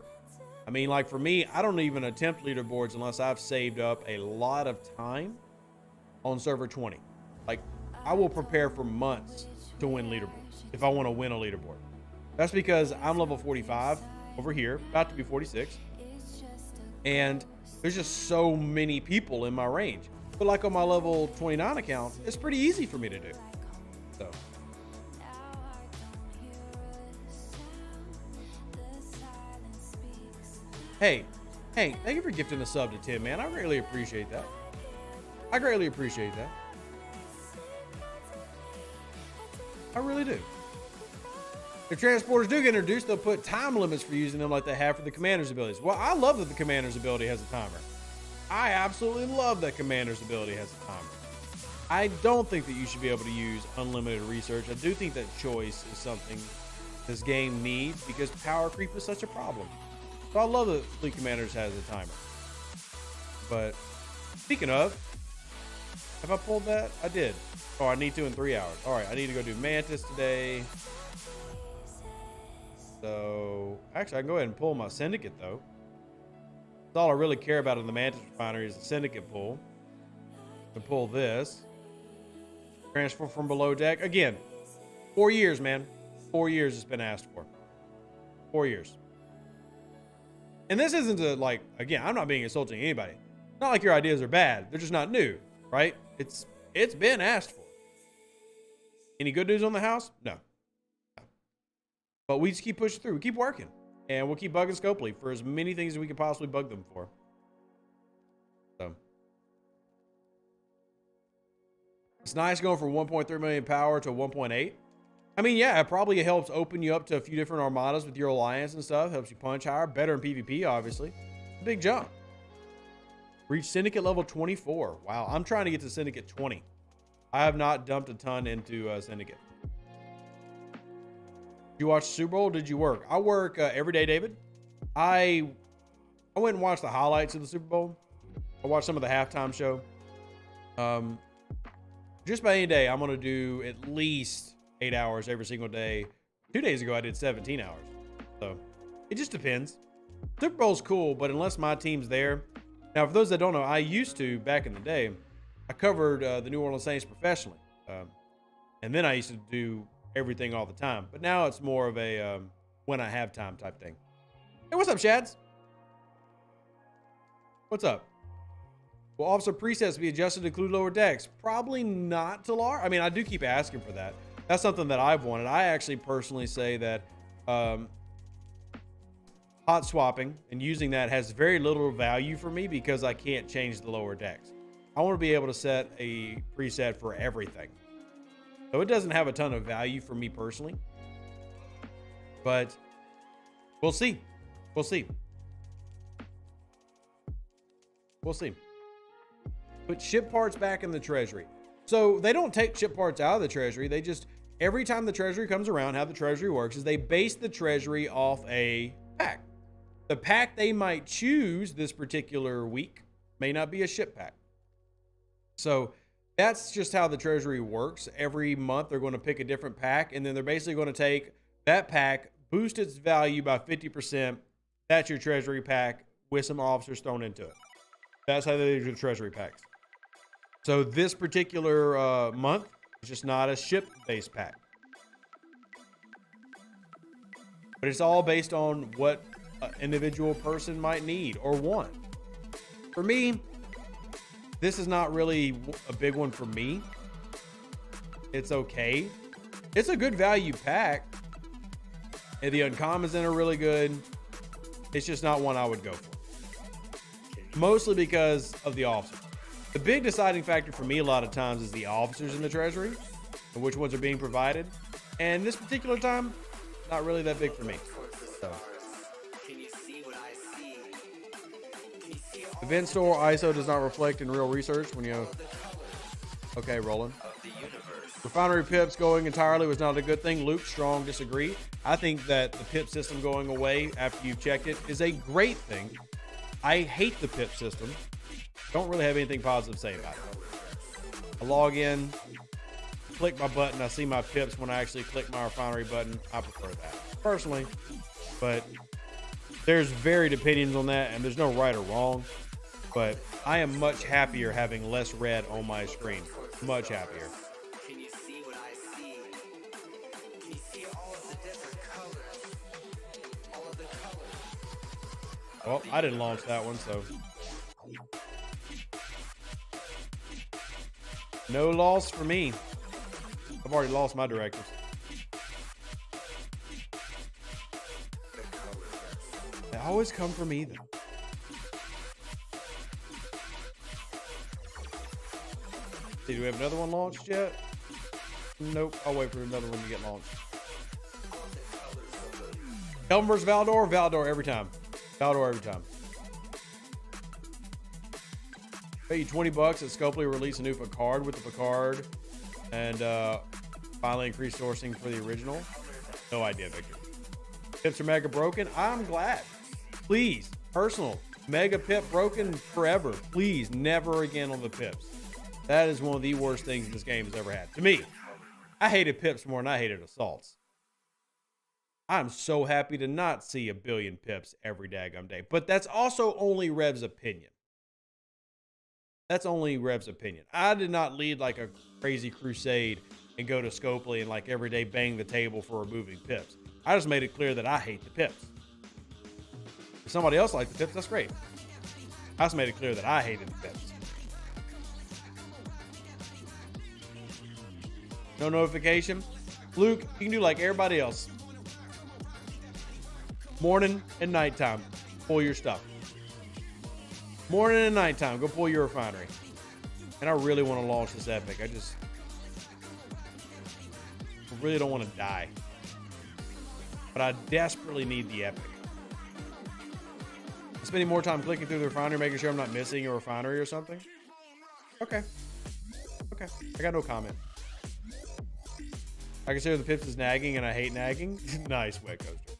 I mean, like, for me, I don't even attempt leaderboards unless I've saved up a lot of time on server 20. Like, I will prepare for months to win leaderboards if I want to win a leaderboard. That's because I'm level 45 over here, about to be 46. And there's just so many people in my range. But like on my level 29 account, it's pretty easy for me to do. So. Hey, Hank, thank you for gifting a sub to Tim, man. I greatly appreciate that. I greatly appreciate that. I really do. If transporters do get introduced, they'll put time limits for using them like they have for the commander's abilities. Well, I love that the commander's ability has a timer. I absolutely love that commander's ability has a timer. I don't think that you should be able to use unlimited research. I do think that choice is something this game needs because power creep is such a problem. So I love that Fleet Commanders has a timer. But speaking of, have I pulled that? I did. Oh, I need to in 3 hours. All right, I need to go do Mantis today. So actually, I can go ahead and pull my Syndicate though. That's all I really care about in the Mantis Refinery is the Syndicate pull. To pull this. Transfer from below deck. Again, 4 years, man. 4 years it's been asked for. 4 years. And this isn't to, like, again, I'm not being insulting to anybody. Not like your ideas are bad. They're just not new, right? It's been asked for. Any good news on the house? No. But we just keep pushing through. We keep working. And we'll keep bugging Scopely for as many things as we can possibly bug them for. So. It's nice going from 1.3 million power to 1.8. I mean, yeah, it probably helps open you up to a few different armadas with your alliance and stuff. Helps you punch higher. Better in PvP, obviously. Big jump. Reach syndicate level 24. Wow, I'm trying to get to syndicate 20. I have not dumped a ton into syndicate. Did you watch the Super Bowl? Did you work? I work every day, David. I went and watched the highlights of the Super Bowl. I watched some of the halftime show. Just about any day, I'm going to do at least 8 hours every single day. 2 days ago, I did 17 hours. So it just depends. Super Bowl's cool, but unless my team's there. Now, for those that don't know, I used to, back in the day, I covered the New Orleans Saints professionally. And then I used to do everything all the time. But now it's more of a when I have time type thing. Hey, what's up, Shads? What's up? Will officer presets be adjusted to include lower decks? Probably not, Talar. I mean, I do keep asking for that. That's something that I've wanted. I actually personally say that hot swapping and using that has very little value for me because I can't change the lower decks. I want to be able to set a preset for everything. So it doesn't have a ton of value for me personally. But we'll see. We'll see. We'll see. Put ship parts back in the treasury. So they don't take ship parts out of the treasury. They just, every time the treasury comes around, how the treasury works is they base the treasury off a pack. The pack they might choose this particular week may not be a ship pack. So that's just how the treasury works. Every month they're going to pick a different pack, and then they're basically going to take that pack, boost its value by 50%. That's your treasury pack with some officers thrown into it. That's how they do the treasury packs. So this particular month is just not a ship-based pack. But it's all based on what an individual person might need or want. For me, this is not really a big one for me. It's okay. It's a good value pack. And the uncommons in are really good. It's just not one I would go for. Mostly because of the officers. The big deciding factor for me a lot of times is the officers in the treasury and which ones are being provided. And this particular time, not really that big for me. So. Event store ISO does not reflect in real research when you... Okay, Roland. Refinery pips going entirely was not a good thing. Luke, strong disagree. I think that the pip system going away after you've checked it is a great thing. I hate the pip system. Don't really have anything positive to say about it. I log in, click my button. I see my pips when I actually click my refinery button. I prefer that personally, but there's varied opinions on that and there's no right or wrong, but I am much happier having less red on my screen. Much happier. Well, I didn't launch that one, so. No loss for me. I've already lost my directives. They always come for me, though. Do we have another one launched yet? Nope. I'll wait for another one to get launched. Kelvin versus Valdor? Valdor every time. Valdor every time. Pay you $20 at Scopely release a new Picard with the Picard and finally increase sourcing for the original. No idea, Victor. Pips are mega broken. I'm glad. Please, personal, mega pip broken forever. Please, never again on the pips. That is one of the worst things this game has ever had. To me, I hated pips more than I hated assaults. I'm so happy to not see a billion pips every daggum day. But that's also only Rev's opinion. That's only Rev's opinion. I did not lead like a crazy crusade and go to Scopely and like every day bang the table for removing pips. I just made it clear that I hate the pips. If somebody else likes the pips, that's great. I just made it clear that I hated the pips. No notification. Luke, you can do like everybody else. Morning and nighttime, pull your stuff. Morning and nighttime, go pull your refinery. And I really want to launch this epic. I really don't want to die. But I desperately need the epic. Spending more time clicking through the refinery, making sure I'm not missing a refinery or something. Okay. Okay. I got no comment. I consider the pips as nagging and I hate nagging. Nice, Wet Coaster.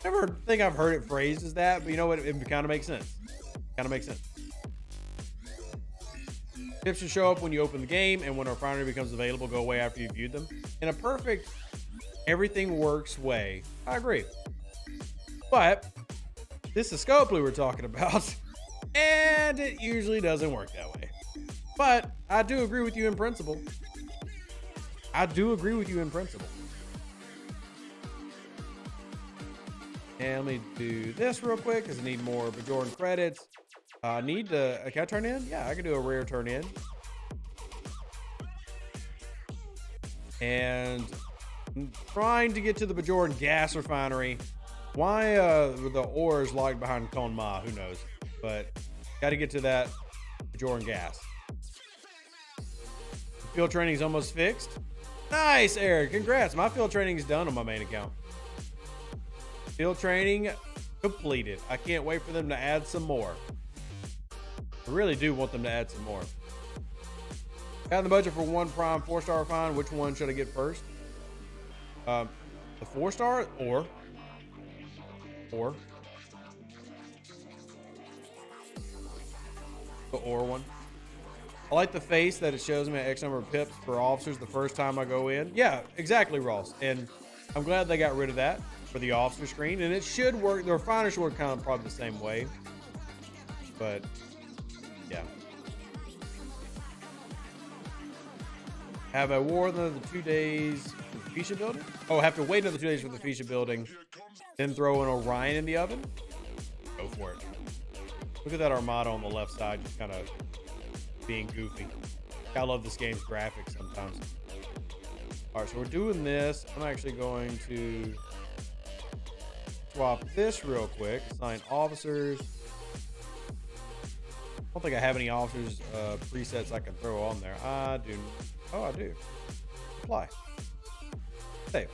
Never think I've heard it phrased as that, but you know what? It kind of makes sense. Kind of makes sense. Pips should show up when you open the game, and when a refinery becomes available, go away after you've viewed them. In a perfect, everything works way, I agree. But this is Scopely we're talking about, and it usually doesn't work that way. But I do agree with you in principle. I do agree with you in principle. And let me do this real quick because I need more Bajorn credits. I need to, can I turn in? Yeah, I can do a rare turn in. And I'm trying to get to the Bajorn gas refinery. Why the ore is locked behind Kon Ma, who knows? But got to get to that Bajorn gas. Field training is almost fixed. Nice, Eric. Congrats. My field training is done on my main account. Field training completed. I can't wait for them to add some more. I really do want them to add some more. Got the budget for one prime 4-star refine. Which one should I get first? The 4-star or the ore one. I like the face that it shows me X number of pips for officers the first time I go in. Yeah, exactly, Ross. And I'm glad they got rid of that for the officer screen. And it should work. The refiner should work kind of probably the same way. But yeah. Have I war another 2 days for the Fisha building? Oh, have to wait another 2 days for the Fisha building. Then throw an Orion in the oven? Go for it. Look at that Armada on the left side, just kind of being goofy. I love this game's graphics sometimes. All right, so we're doing this. I'm actually going to swap this real quick. Assign officers. I don't think I have any officers presets I can throw on there. I do. Oh, I do. Apply. Save.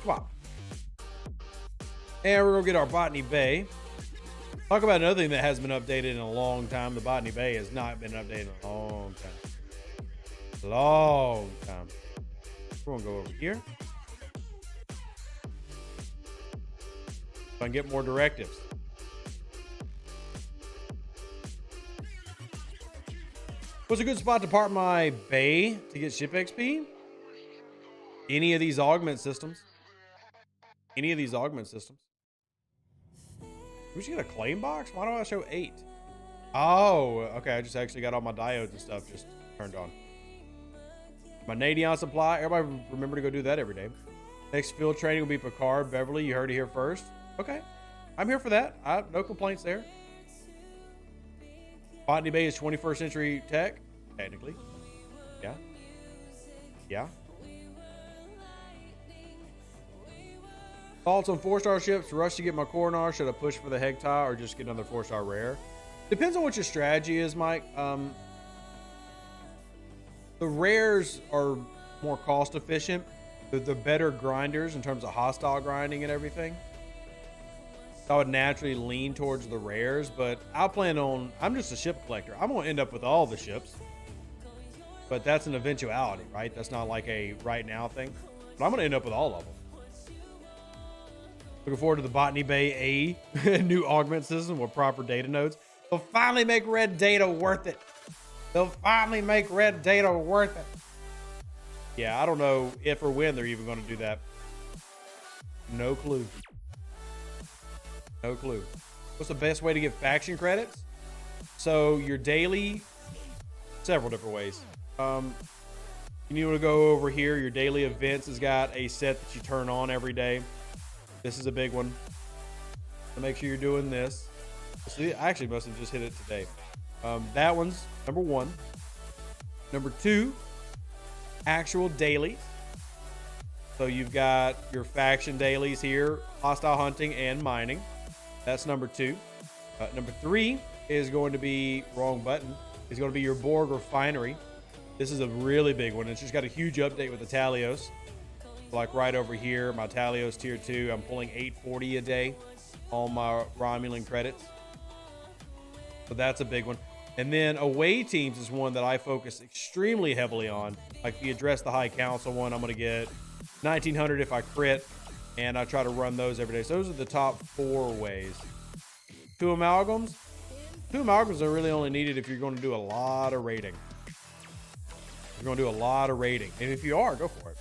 Swap. And we're going to get our Botany Bay. Talk about another thing that hasn't been updated in a long time. The Botany Bay has not been updated in a long time. Long time. We're going to go over here. So I can get more directives. What's a good spot to park my bay to get ship XP? Any of these augment systems. Any of these augment systems. We should get a claim box? Why do I show 8? Oh, okay. I just actually got all my diodes and stuff just turned on. My Nadion supply. Everybody remember to go do that every day. Next field training will be Picard. Beverly, you heard it here first. Okay. I'm here for that. No complaints there. Botany Bay is 21st century tech. Technically. Yeah. Yeah. Thoughts on 4-star ships? Rush to get my Coronar? Should I push for the Hegtai or just get another 4-star rare? Depends on what your strategy is, Mike. The rares are more cost efficient. The better grinders in terms of hostile grinding and everything. So I would naturally lean towards the rares, but I'll plan on, I'm just a ship collector. I'm going to end up with all the ships. But that's an eventuality, right? That's not like a right now thing. But I'm going to end up with all of them. Looking forward to the Botany Bay A new augment system with proper data nodes. They'll finally make red data worth it. They'll finally make red data worth it. Yeah, I don't know if or when they're even going to do that. No clue. No clue. What's the best way to get faction credits? So your daily, several different ways. You need to go over here. Your daily events has got a set that you turn on every day. This is a big one. So make sure you're doing this. See, I actually must have just hit it today. That one's number 1. Number 2, actual dailies. So you've got your faction dailies here, hostile hunting and mining. That's number 2. Number 3 is going to be, wrong button, is going to be your Borg Refinery. This is a really big one. It's just got a huge update with the Talios. Like right over here, my Talios tier 2, I'm pulling 840 a day. all my Romulan credits. So that's a big one. And then away teams is one that I focus extremely heavily on. Like the Address the High Council one, I'm going to get 1900 if I crit, and I try to run those every day. So those are the top 4 ways. 2 amalgams. 2 amalgams are really only needed if you're going to do a lot of raiding. You're going to do a lot of raiding. And if you are, go for it.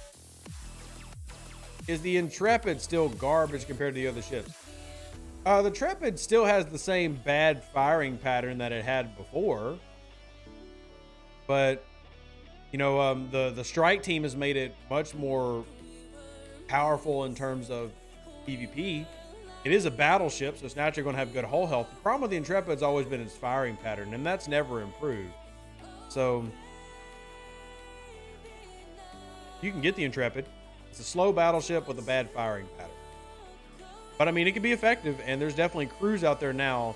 Is the Intrepid still garbage compared to the other ships? The Intrepid still has the same bad firing pattern that it had before. But, you know, the strike team has made it much more powerful in terms of PvP. It is a battleship, so it's naturally going to have good hull health. The problem with the Intrepid's always been its firing pattern, and that's never improved. So, you can get the Intrepid. It's a slow battleship with a bad firing pattern. But I mean, it can be effective, and there's definitely crews out there now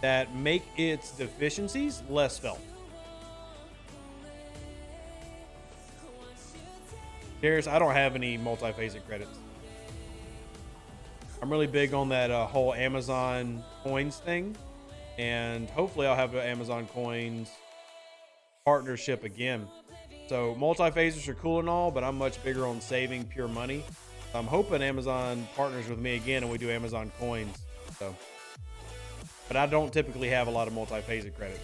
that make its deficiencies less felt. Darius, I don't have any multi-phasic credits. I'm really big on that whole Amazon coins thing, and hopefully I'll have an Amazon coins partnership again. So multi-phasers are cool and all, but I'm much bigger on saving pure money. I'm hoping Amazon partners with me again and we do Amazon coins. So, but I don't typically have a lot of multi-phasic credits.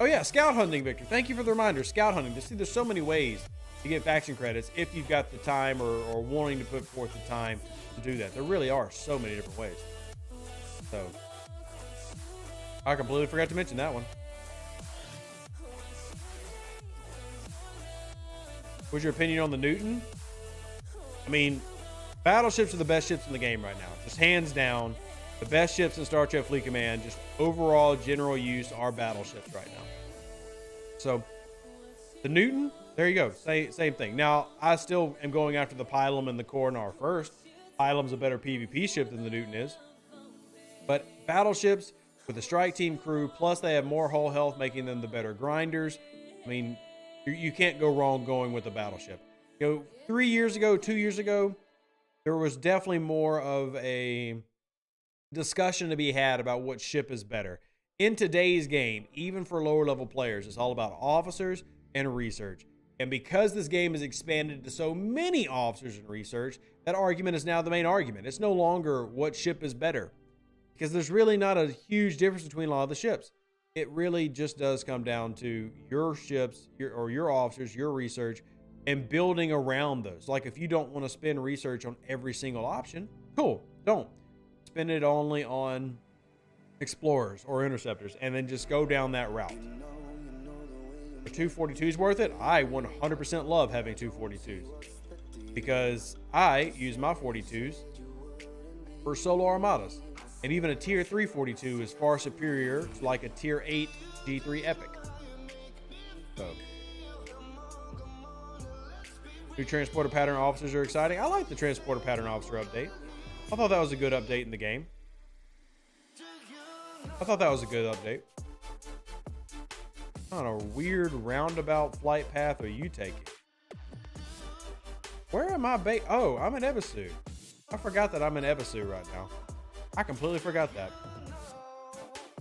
Oh yeah, scout hunting, Victor. Thank you for the reminder. Scout hunting. See, there's so many ways to get faction credits if you've got the time or wanting to put forth the time to do that. There really are so many different ways. So, I completely forgot to mention that one. What's your opinion on the Newton? I mean, battleships are the best ships in the game right now. Just hands down, the best ships in Star Trek Fleet Command, just overall general use are battleships right now. So, the Newton, there you go. Same thing. Now, I still am going after the Pylum and the Coronar first. Pylum's a better PvP ship than the Newton is. But battleships with a strike team crew, plus they have more hull health, making them the better grinders. I mean, you can't go wrong going with a battleship. You know, 3 years ago, 2 years ago, there was definitely more of a discussion to be had about what ship is better. In today's game, even for lower level players, it's all about officers and research. And because this game has expanded to so many officers and research, that argument is now the main argument. It's no longer what ship is better, because there's really not a huge difference between a lot of the ships. It really just does come down to your ships, your officers, your research, and building around those. Like if you don't want to spend research on every single option, cool, don't. Spend it only on explorers or interceptors, and then just go down that route. Are 242s worth it? I 100% love having 242s because I use my 42s for solo armadas. And even a tier 3 42 is far superior to like a tier 8 G3 Epic. So, new transporter pattern officers are exciting. I like the transporter pattern officer update. I thought that was a good update in the game. On a weird roundabout flight path are you taking? Where am I? Oh, I'm in Ebisu. I forgot that I'm in Ebisu right now. I completely forgot that.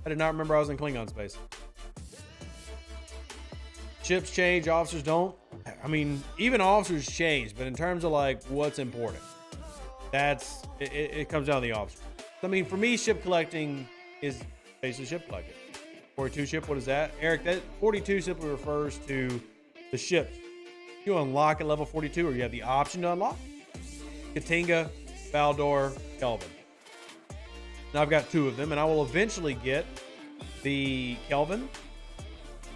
I did not remember I was in Klingon space. Ships change, officers don't. I mean, even officers change, but in terms of like what's important, it comes down to the officer. I mean, for me, ship collecting is basically ship collecting. 42 ship, what is that? Eric, that 42 simply refers to the ships you unlock at level 42, or you have the option to unlock. Katinga, Valdor, Kelvin. Now I've got 2 of them, and I will eventually get the Kelvin,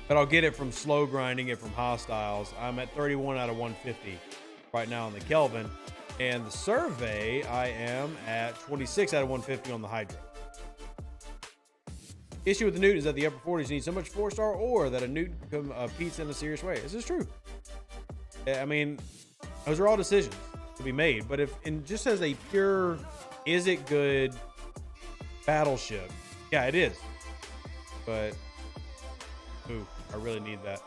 but I'll get it from slow grinding it from hostiles. I'm at 31 out of 150 right now on the Kelvin, and the survey I am at 26 out of 150 on the Hydra. Issue with the Newt is that the upper 40s need so much 4-star ore that a Newt competes in a serious way. This is true. I mean, those are all decisions to be made, but if in just as a pure, is it good battleship? Yeah, it is. But, ooh, I really need that.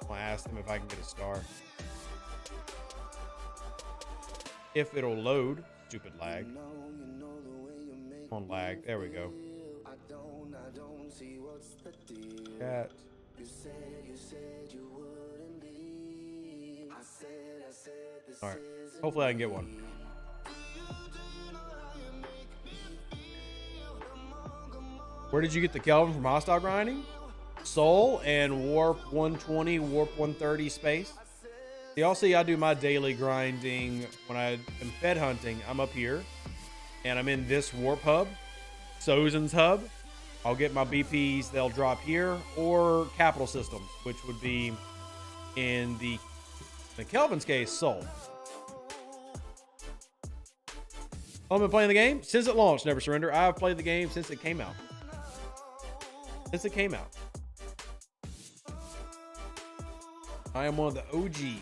I'm gonna ask them if I can get a star. If it'll load, stupid lag. On lag. There we go. Cat. All right. Hopefully I can get one. Where did you get the Kelvin from hostile grinding? Soul and warp 120, warp 130 space. Y'all see I do my daily grinding when I am fed hunting. I'm up here and I'm in this warp hub, Sozin's hub. I'll get my BPs, they'll drop here, or capital systems, which would be in the Kelvin's case, Soul. I've been playing the game since it launched, Never Surrender. I've played the game since it came out. Since it came out. I am one of the OGs.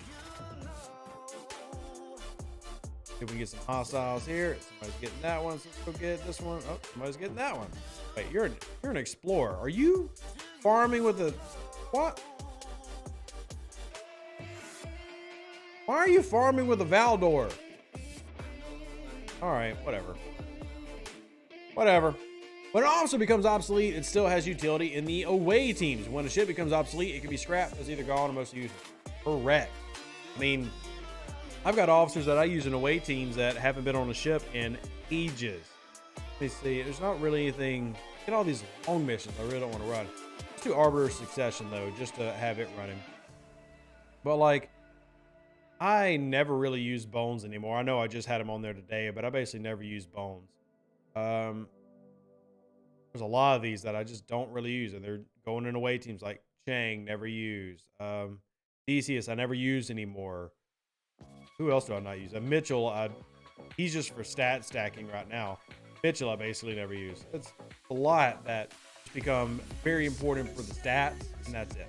If we can get some hostiles here. Somebody's getting that one. So let's go get this one. Oh, somebody's getting that one. Wait, you're an explorer. Are you farming with a what? Why are you farming with a Valdor? All right, whatever. Whatever. When an officer becomes obsolete, it still has utility in the away teams. When a ship becomes obsolete, it can be scrapped as either gone or most used. Correct. I mean, I've got officers that I use in away teams that haven't been on a ship in ages. Let me see. There's not really anything. Get all these long missions I really don't want to run. Let's do Arbiter of Succession, though, just to have it running. But, like, I never really use Bones anymore. I know I just had him on there today, but I basically never use Bones. There's a lot of these that I just don't really use, and they're going in away teams like Chang, never used. Theseus, I never use anymore. Who else do I not use? Mitchell, he's just for stat stacking right now. Mitchell, I basically never use. It's a lot that become very important for the stats, and that's it.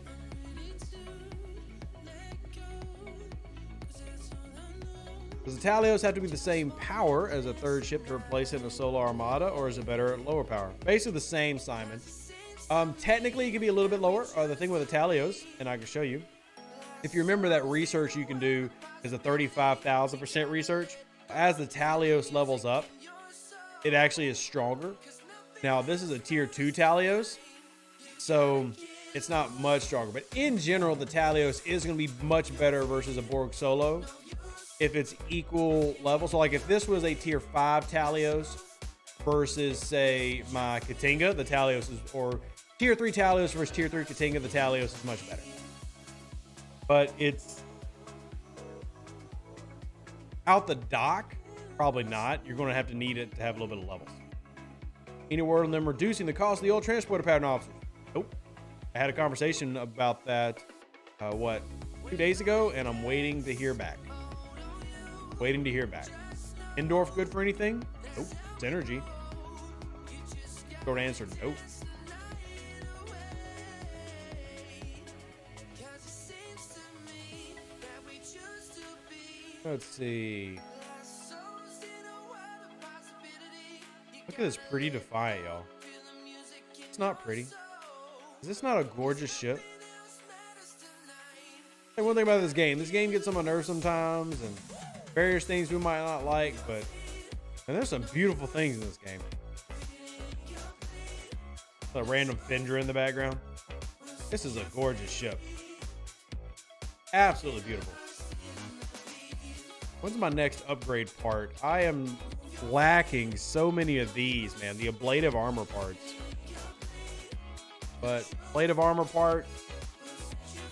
Does the Talios have to be the same power as a third ship to replace it in a Solar Armada, or is it better at lower power? Basically the same, Simon. Technically, it can be a little bit lower. The thing with the Talios, and I can show you, if you remember that research you can do is a 35,000% research. As the Talios levels up, it actually is stronger. Now, this is a tier 2 Talios, so it's not much stronger. But in general, the Talios is going to be much better versus a Borg Solo if it's equal level. So like if this was a tier 5 Talios versus say my Katinga, the Talios is, or tier 3 Talios versus tier 3 Katinga, the Talios is much better. But it's out the dock, probably not. You're going to have to need it to have a little bit of levels. Any word on them reducing the cost of the old transporter pattern officers? Nope. I had a conversation about that, 2 days ago, and I'm waiting to hear back. Waiting to hear back. Endorf good for anything? Nope. It's energy. Short answer, nope. Let's see. Look at this pretty Defiant, y'all. It's not pretty. Is this not a gorgeous ship? Hey, one thing about this game gets on my nerves sometimes, and various things we might not like, but and there's some beautiful things in this game. A random fender in the background. This is a gorgeous ship. Absolutely beautiful. When's my next upgrade part? I am lacking so many of these, man. The ablative armor parts. But ablative armor part,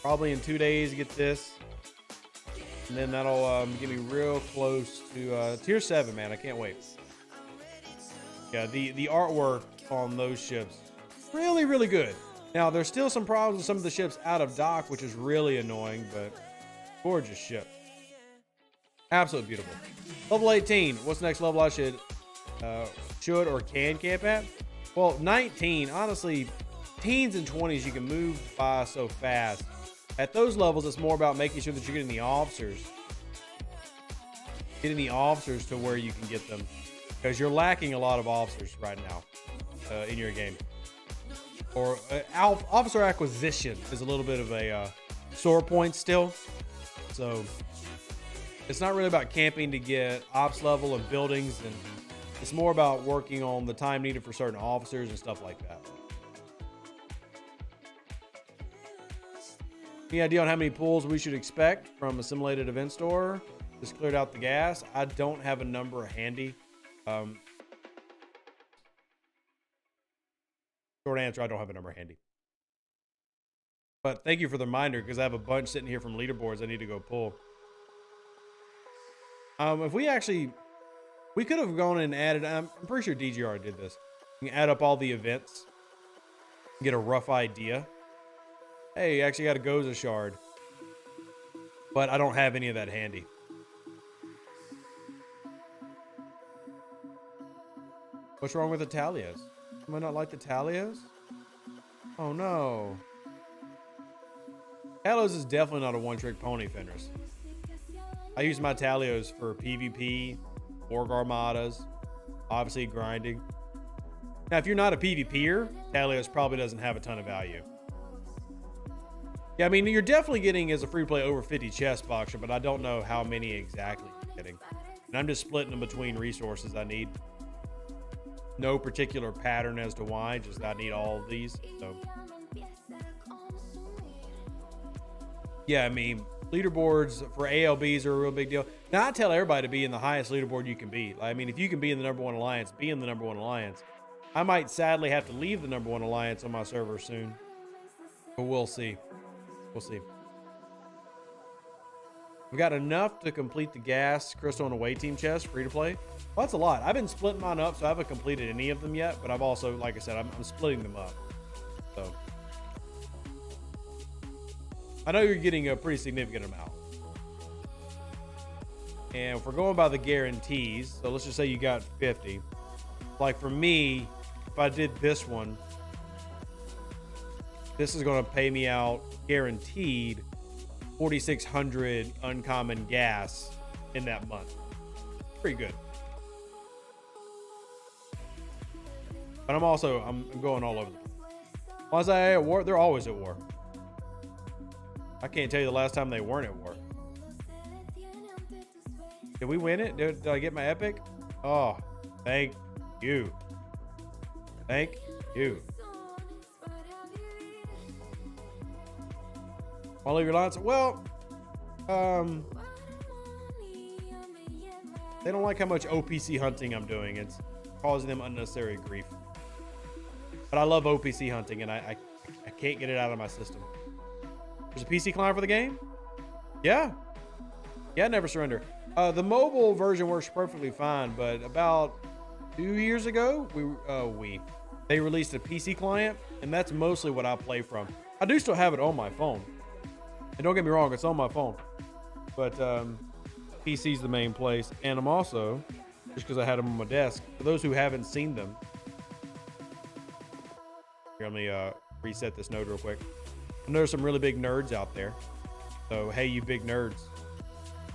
probably in 2 days get this. And then that'll get me real close to tier 7, man. I can't wait. Yeah, the artwork on those ships, really, really good. Now, there's still some problems with some of the ships out of dock, which is really annoying, but gorgeous ship. Absolutely beautiful. Level 18. What's the next level I should or can camp at? Well, 19. Honestly, teens and 20s you can move by so fast. At those levels, it's more about making sure that you're getting the officers. Getting the officers to where you can get them. Because you're lacking a lot of officers right now in your game. Or officer acquisition is a little bit of a sore point still. So it's not really about camping to get ops level and buildings and It's more about working on the time needed for certain officers and stuff like that. Any idea on how many pulls we should expect from Assimilated Event Store? Just cleared out the gas. I don't have a number handy. Short answer, I don't have a number handy. But thank you for the reminder, because I have a bunch sitting here from leaderboards I need to go pull. If we could have gone and added, I'm pretty sure DGR did this. You can add up all the events, get a rough idea. Hey, you actually got a Goza shard. But I don't have any of that handy. What's wrong with the Talios? Am I not like the Talios? Oh no. Talios is definitely not a one-trick pony, Fenris. I use my Talios for PvP, Borg armadas, obviously grinding. Now, if you're not a PvPer, Talios probably doesn't have a ton of value. Yeah, I mean, you're definitely getting, as a free-to-play, over 50 chest boxer, but I don't know how many exactly you're getting. And I'm just splitting them between resources I need. No particular pattern as to why, just I need all of these. So, yeah, I mean, leaderboards for ALBs are a real big deal. Now, I tell everybody to be in the highest leaderboard you can be. I mean, if you can be in the #1 alliance, be in the #1 alliance. I might sadly have to leave the #1 alliance on my server soon, but we'll see. We'll see. We've got enough to complete the gas crystal and away team chest, free to play. Well, that's a lot. I've been splitting mine up, so I haven't completed any of them yet, but I've also, like I said, I'm splitting them up. So I know you're getting a pretty significant amount. And if we're going by the guarantees, so let's just say you got 50. Like for me, if I did this one, this is going to pay me out guaranteed 4,600 uncommon gas in that month. Pretty good. But I'm going all over. Why was I at war? They're always at war. I can't tell you the last time they weren't at war. Did we win it? Did I get my epic? Oh, thank you. Thank you. I'll leave your lines. Well, they don't like how much OPC hunting I'm doing. It's causing them unnecessary grief. But I love OPC hunting, and I can't get it out of my system. There's a PC client for the game? Yeah. Yeah, Never Surrender. The mobile version works perfectly fine, but about 2 years ago, they released a PC client, and that's mostly what I play from. I do still have it on my phone. And don't get me wrong, it's on my phone. But PC's the main place. And I'm also, just because I had them on my desk, for those who haven't seen them, here, let me reset this node real quick. I know there's some really big nerds out there. So, hey, you big nerds.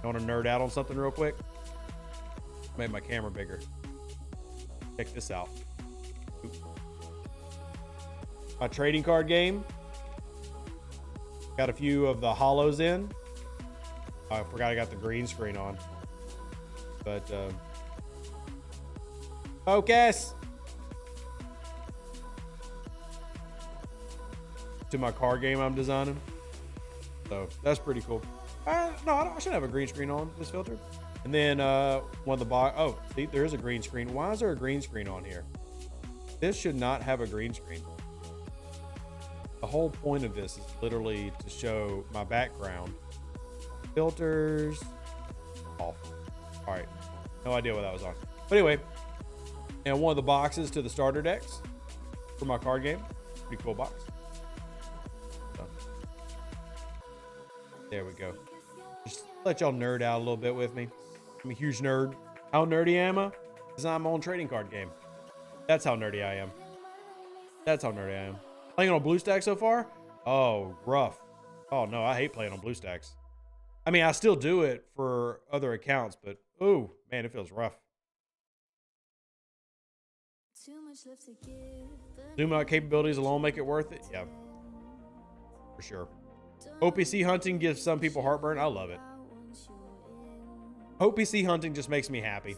You want to nerd out on something real quick? Made my camera bigger. Check this out. My trading card game. Got a few of the hollows in. I forgot I got the green screen on. But, focus! To my card game I'm designing. So, that's pretty cool. No, I shouldn't have a green screen on this filter. And then, one of the box. Oh, see, there is a green screen. Why is there a green screen on here? This should not have a green screen. The whole point of this is literally to show my background. Filters off. All right, no idea what that was on. But anyway, and one of the boxes to the starter decks for my card game. Pretty cool box. So, there we go. Just let y'all nerd out a little bit with me. I'm a huge nerd. How nerdy am I? Because I'm on trading card game. That's how nerdy I am. That's how nerdy I am. Playing on BlueStacks so far? Oh, rough. Oh, no, I hate playing on BlueStacks. I mean, I still do it for other accounts, but, ooh, man, it feels rough. Zoom out capabilities alone make it worth it? Yeah, for sure. OPC hunting gives some people heartburn. I love it. OPC hunting just makes me happy.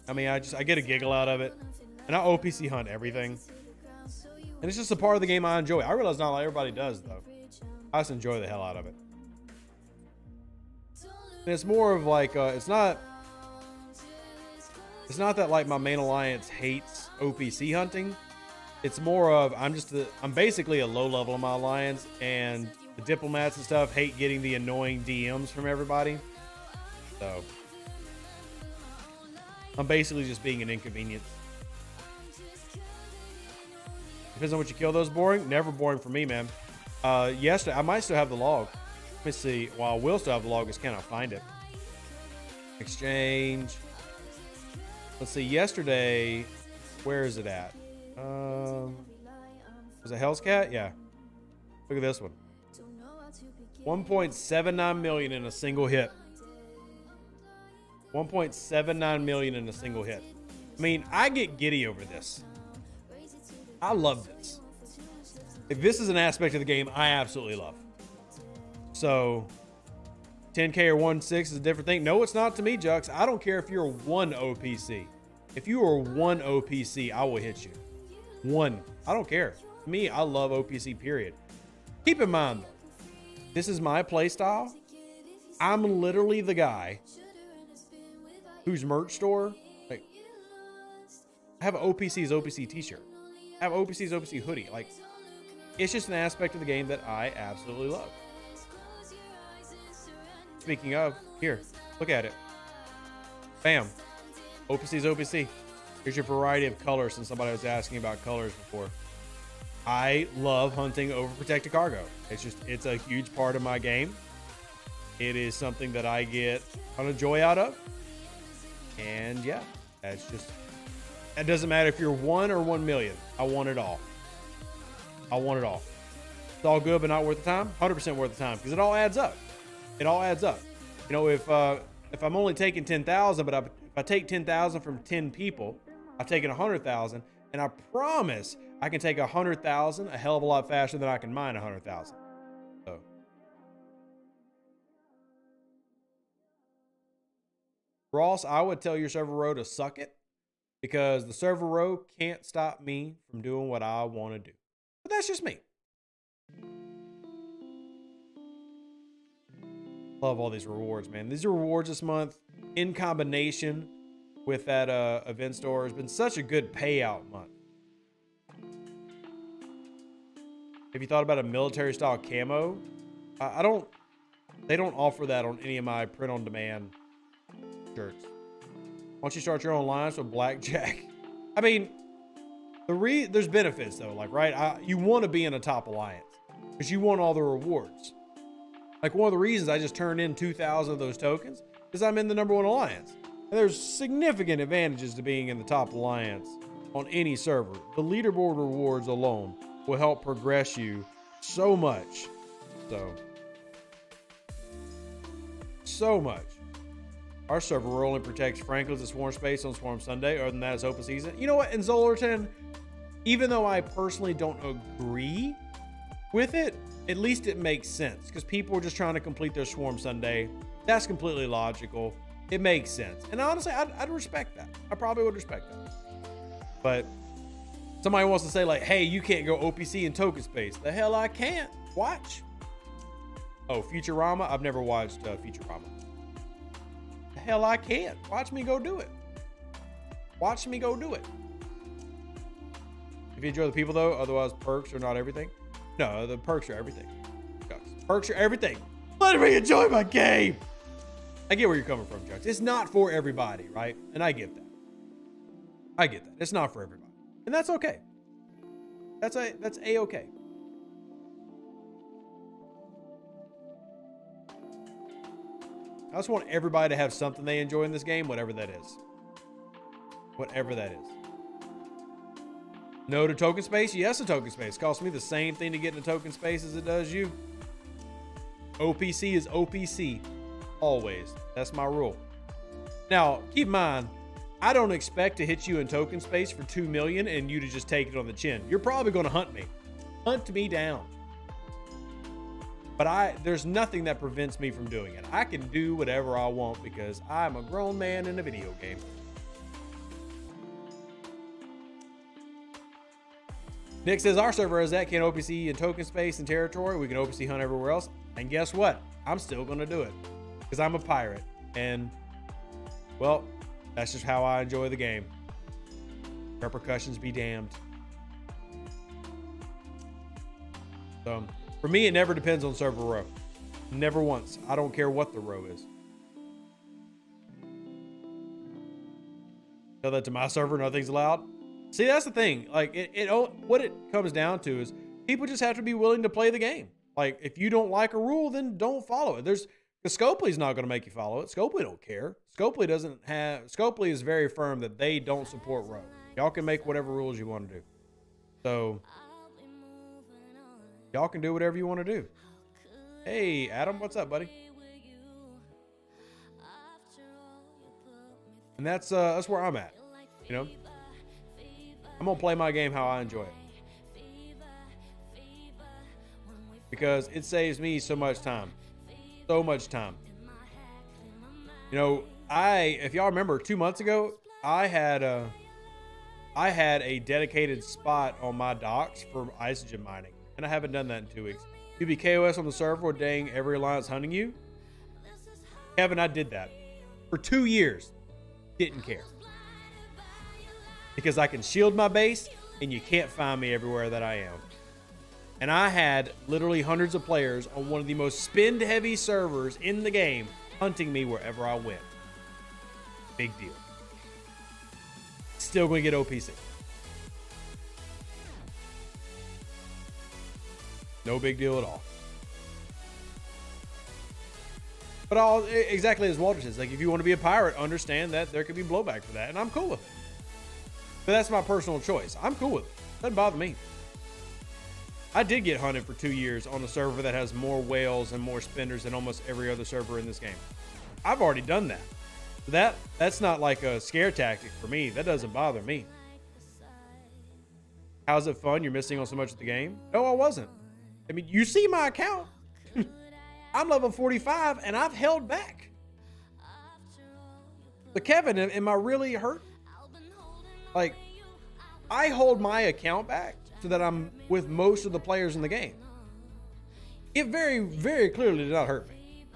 I mean, I get a giggle out of it, and I OPC hunt everything, and it's just a part of the game I enjoy. I realize not everybody does though. I just enjoy the hell out of it. And it's more of like it's not that like my main alliance hates OPC hunting. It's more of I'm basically a low level in my alliance, and the diplomats and stuff hate getting the annoying DMs from everybody. So I'm basically just being an inconvenience. Depends on what you kill. Those boring? Never boring for me, man. Yesterday, I might still have the log. Let me see. Well, I will still have the log, just cannot find it. Exchange. Let's see. Yesterday, where is it at? Was it Hell's Cat? Yeah. Look at this one. 1.79 million in a single hit. 1.79 million in a single hit. I mean, I get giddy over this. I love this. If this is an aspect of the game I absolutely love. So 10K or 1.6 is a different thing. No, it's not to me, Jux. I don't care if you're 1 OPC. If you are 1 OPC, I will hit you. 1. I don't care. To me, I love OPC, period. Keep in mind, though, this is my play style. I'm literally the guy whose merch store, like, I have an OPC's OPC t-shirt. I have OPC's OPC hoodie. Like, it's just an aspect of the game that I absolutely love. Speaking of, here, look at it. Bam. OPC's OPC. Here's your variety of colors, since somebody was asking about colors before. I love hunting overprotected cargo. It's a huge part of my game. It is something that I get a ton of joy out of. And yeah, that doesn't matter if you're 1 or 1 million. I want it all. I want it all. It's all good, but not worth the time. 100% worth the time, because it all adds up. It all adds up. You know, if I'm only taking 10,000, but if I take 10,000 from 10 people, I've taken 100,000, and I promise I can take 100,000 a hell of a lot faster than I can mine 100,000. So. Ross, I would tell your server row to suck it, because the server row can't stop me from doing what I want to do. But that's just me. Love all these rewards, man. These are rewards this month in combination with that event store has been such a good payout month. Have you thought about a military style camo? They don't offer that on any of my print on demand shirts. Why don't you start your own alliance with Blackjack? I mean, there's benefits though, like, right? You want to be in a top alliance because you want all the rewards. Like, one of the reasons I just turned in 2,000 of those tokens is I'm in the #1 alliance. And there's significant advantages to being in the top alliance on any server. The leaderboard rewards alone will help progress you so much. So much. Our server only protects Franklin's and Swarm Space on Swarm Sunday. Other than that, it's open season. You know what? In Zollerton, even though I personally don't agree with it, at least it makes sense, because people are just trying to complete their Swarm Sunday. That's completely logical. It makes sense. And honestly, I'd respect that. I probably would respect that. But somebody wants to say, like, hey, you can't go OPC in token space. The hell I can't. Watch. Oh, Futurama? I've never watched Futurama. The hell I can't. Watch me go do it. Watch me go do it. If you enjoy the people, though, otherwise perks are not everything. No, the perks are everything. Perks are everything. Let me enjoy my game. I get where you're coming from, Jux. It's not for everybody, right? And I get that. I get that. It's not for everybody. And that's okay. That's A-okay. I just want everybody to have something they enjoy in this game, whatever that is. Whatever that is. No to token space? Yes to token space. Costs me the same thing to get into token space as it does you. OPC is OPC. Always. That's my rule. Now, keep in mind, I don't expect to hit you in token space for 2 million and you to just take it on the chin. You're probably going to hunt me. Hunt me down. But there's nothing that prevents me from doing it. I can do whatever I want because I'm a grown man in a video game. Nick says our server is that, can OPC in token space and territory. We can OPC hunt everywhere else. And guess what? I'm still going to do it because I'm a pirate. And well, that's just how I enjoy the game. Repercussions be damned. So for me, it never depends on server row. Never once. I don't care what the row is. Tell that to my server, nothing's allowed. See, that's the thing. Like what it comes down to is people just have to be willing to play the game. Like if you don't like a rule, then don't follow it. Because Scopely's not going to make you follow it. Scopely don't care. Scopely is very firm that they don't support row. Y'all can make whatever rules you want to do. So y'all can do whatever you want to do. Hey, Adam, what's up, buddy? And that's where I'm at. You know, I'm gonna play my game how I enjoy it because it saves me so much time. So much time. You know, if y'all remember 2 months ago, I had a dedicated spot on my docks for isogen mining, and I haven't done that in 2 weeks. You be KOS on the server, dang every alliance hunting you. Kevin, I did that for 2 years. Didn't care because I can shield my base, and you can't find me everywhere that I am. And I had literally hundreds of players on one of the most spend-heavy servers in the game hunting me wherever I went. Big deal. Still going to get OPC. No big deal at all. But exactly as Walter says, like if you want to be a pirate, understand that there could be blowback for that, and I'm cool with it. But that's my personal choice. I'm cool with it. Doesn't bother me. I did get hunted for 2 years on a server that has more whales and more spenders than almost every other server in this game. I've already done that. That's not like a scare tactic for me. That doesn't bother me. How's it fun? You're missing on so much of the game? No, I wasn't. I mean, you see my account. I'm level 45 and I've held back. But Kevin, am I really hurt? Like, I hold my account back so that I'm with most of the players in the game. It very, very clearly did not hurt me.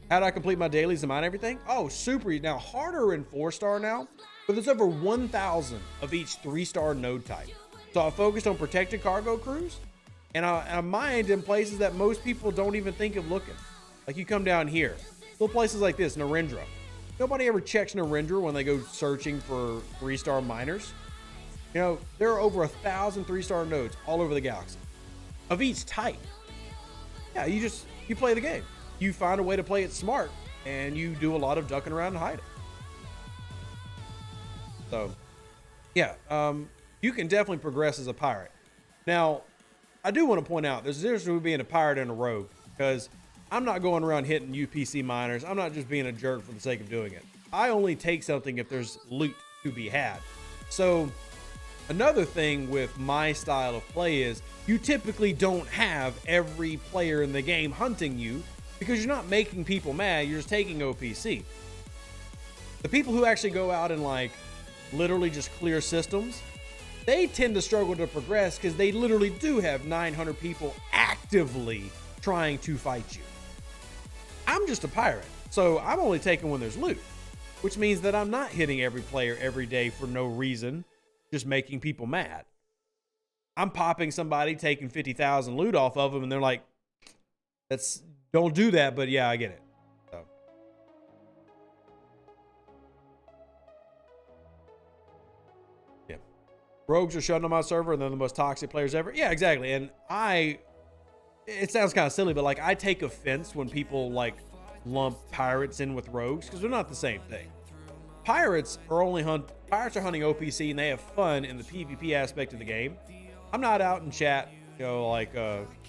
How did I complete my dailies and mine everything? Oh, super. Now, harder in 4-star now, but there's over 1,000 of each 3-star node type. So I focused on protected cargo crews, and I mined in places that most people don't even think of looking. Like you come down here, little places like this, Narendra. Nobody ever checks Narendra when they go searching for 3-star miners. You know, there are over 1,000 3-star nodes all over the galaxy of each type. Yeah, you play the game. You find a way to play it smart, and you do a lot of ducking around and hiding. So, yeah, you can definitely progress as a pirate. Now, I do want to point out there's a difference between being a pirate and a rogue, because I'm not going around hitting UPC miners. I'm not just being a jerk for the sake of doing it. I only take something if there's loot to be had. So another thing with my style of play is you typically don't have every player in the game hunting you because you're not making people mad. You're just taking OPC. The people who actually go out and like literally just clear systems, they tend to struggle to progress because they literally do have 900 people actively trying to fight you. I'm just a pirate, so I'm only taking when there's loot, which means that I'm not hitting every player every day for no reason, just making people mad. I'm popping somebody, taking 50,000 loot off of them, and they're like, don't do that, but yeah, I get it. So. Yeah. Rogues are shutting on my server, and they're the most toxic players ever. Yeah, exactly. And it sounds kind of silly, but like I take offense when people like lump pirates in with rogues because they're not the same thing. Pirates are hunting OPC and they have fun in the PvP aspect of the game. I'm not out in chat, you know, like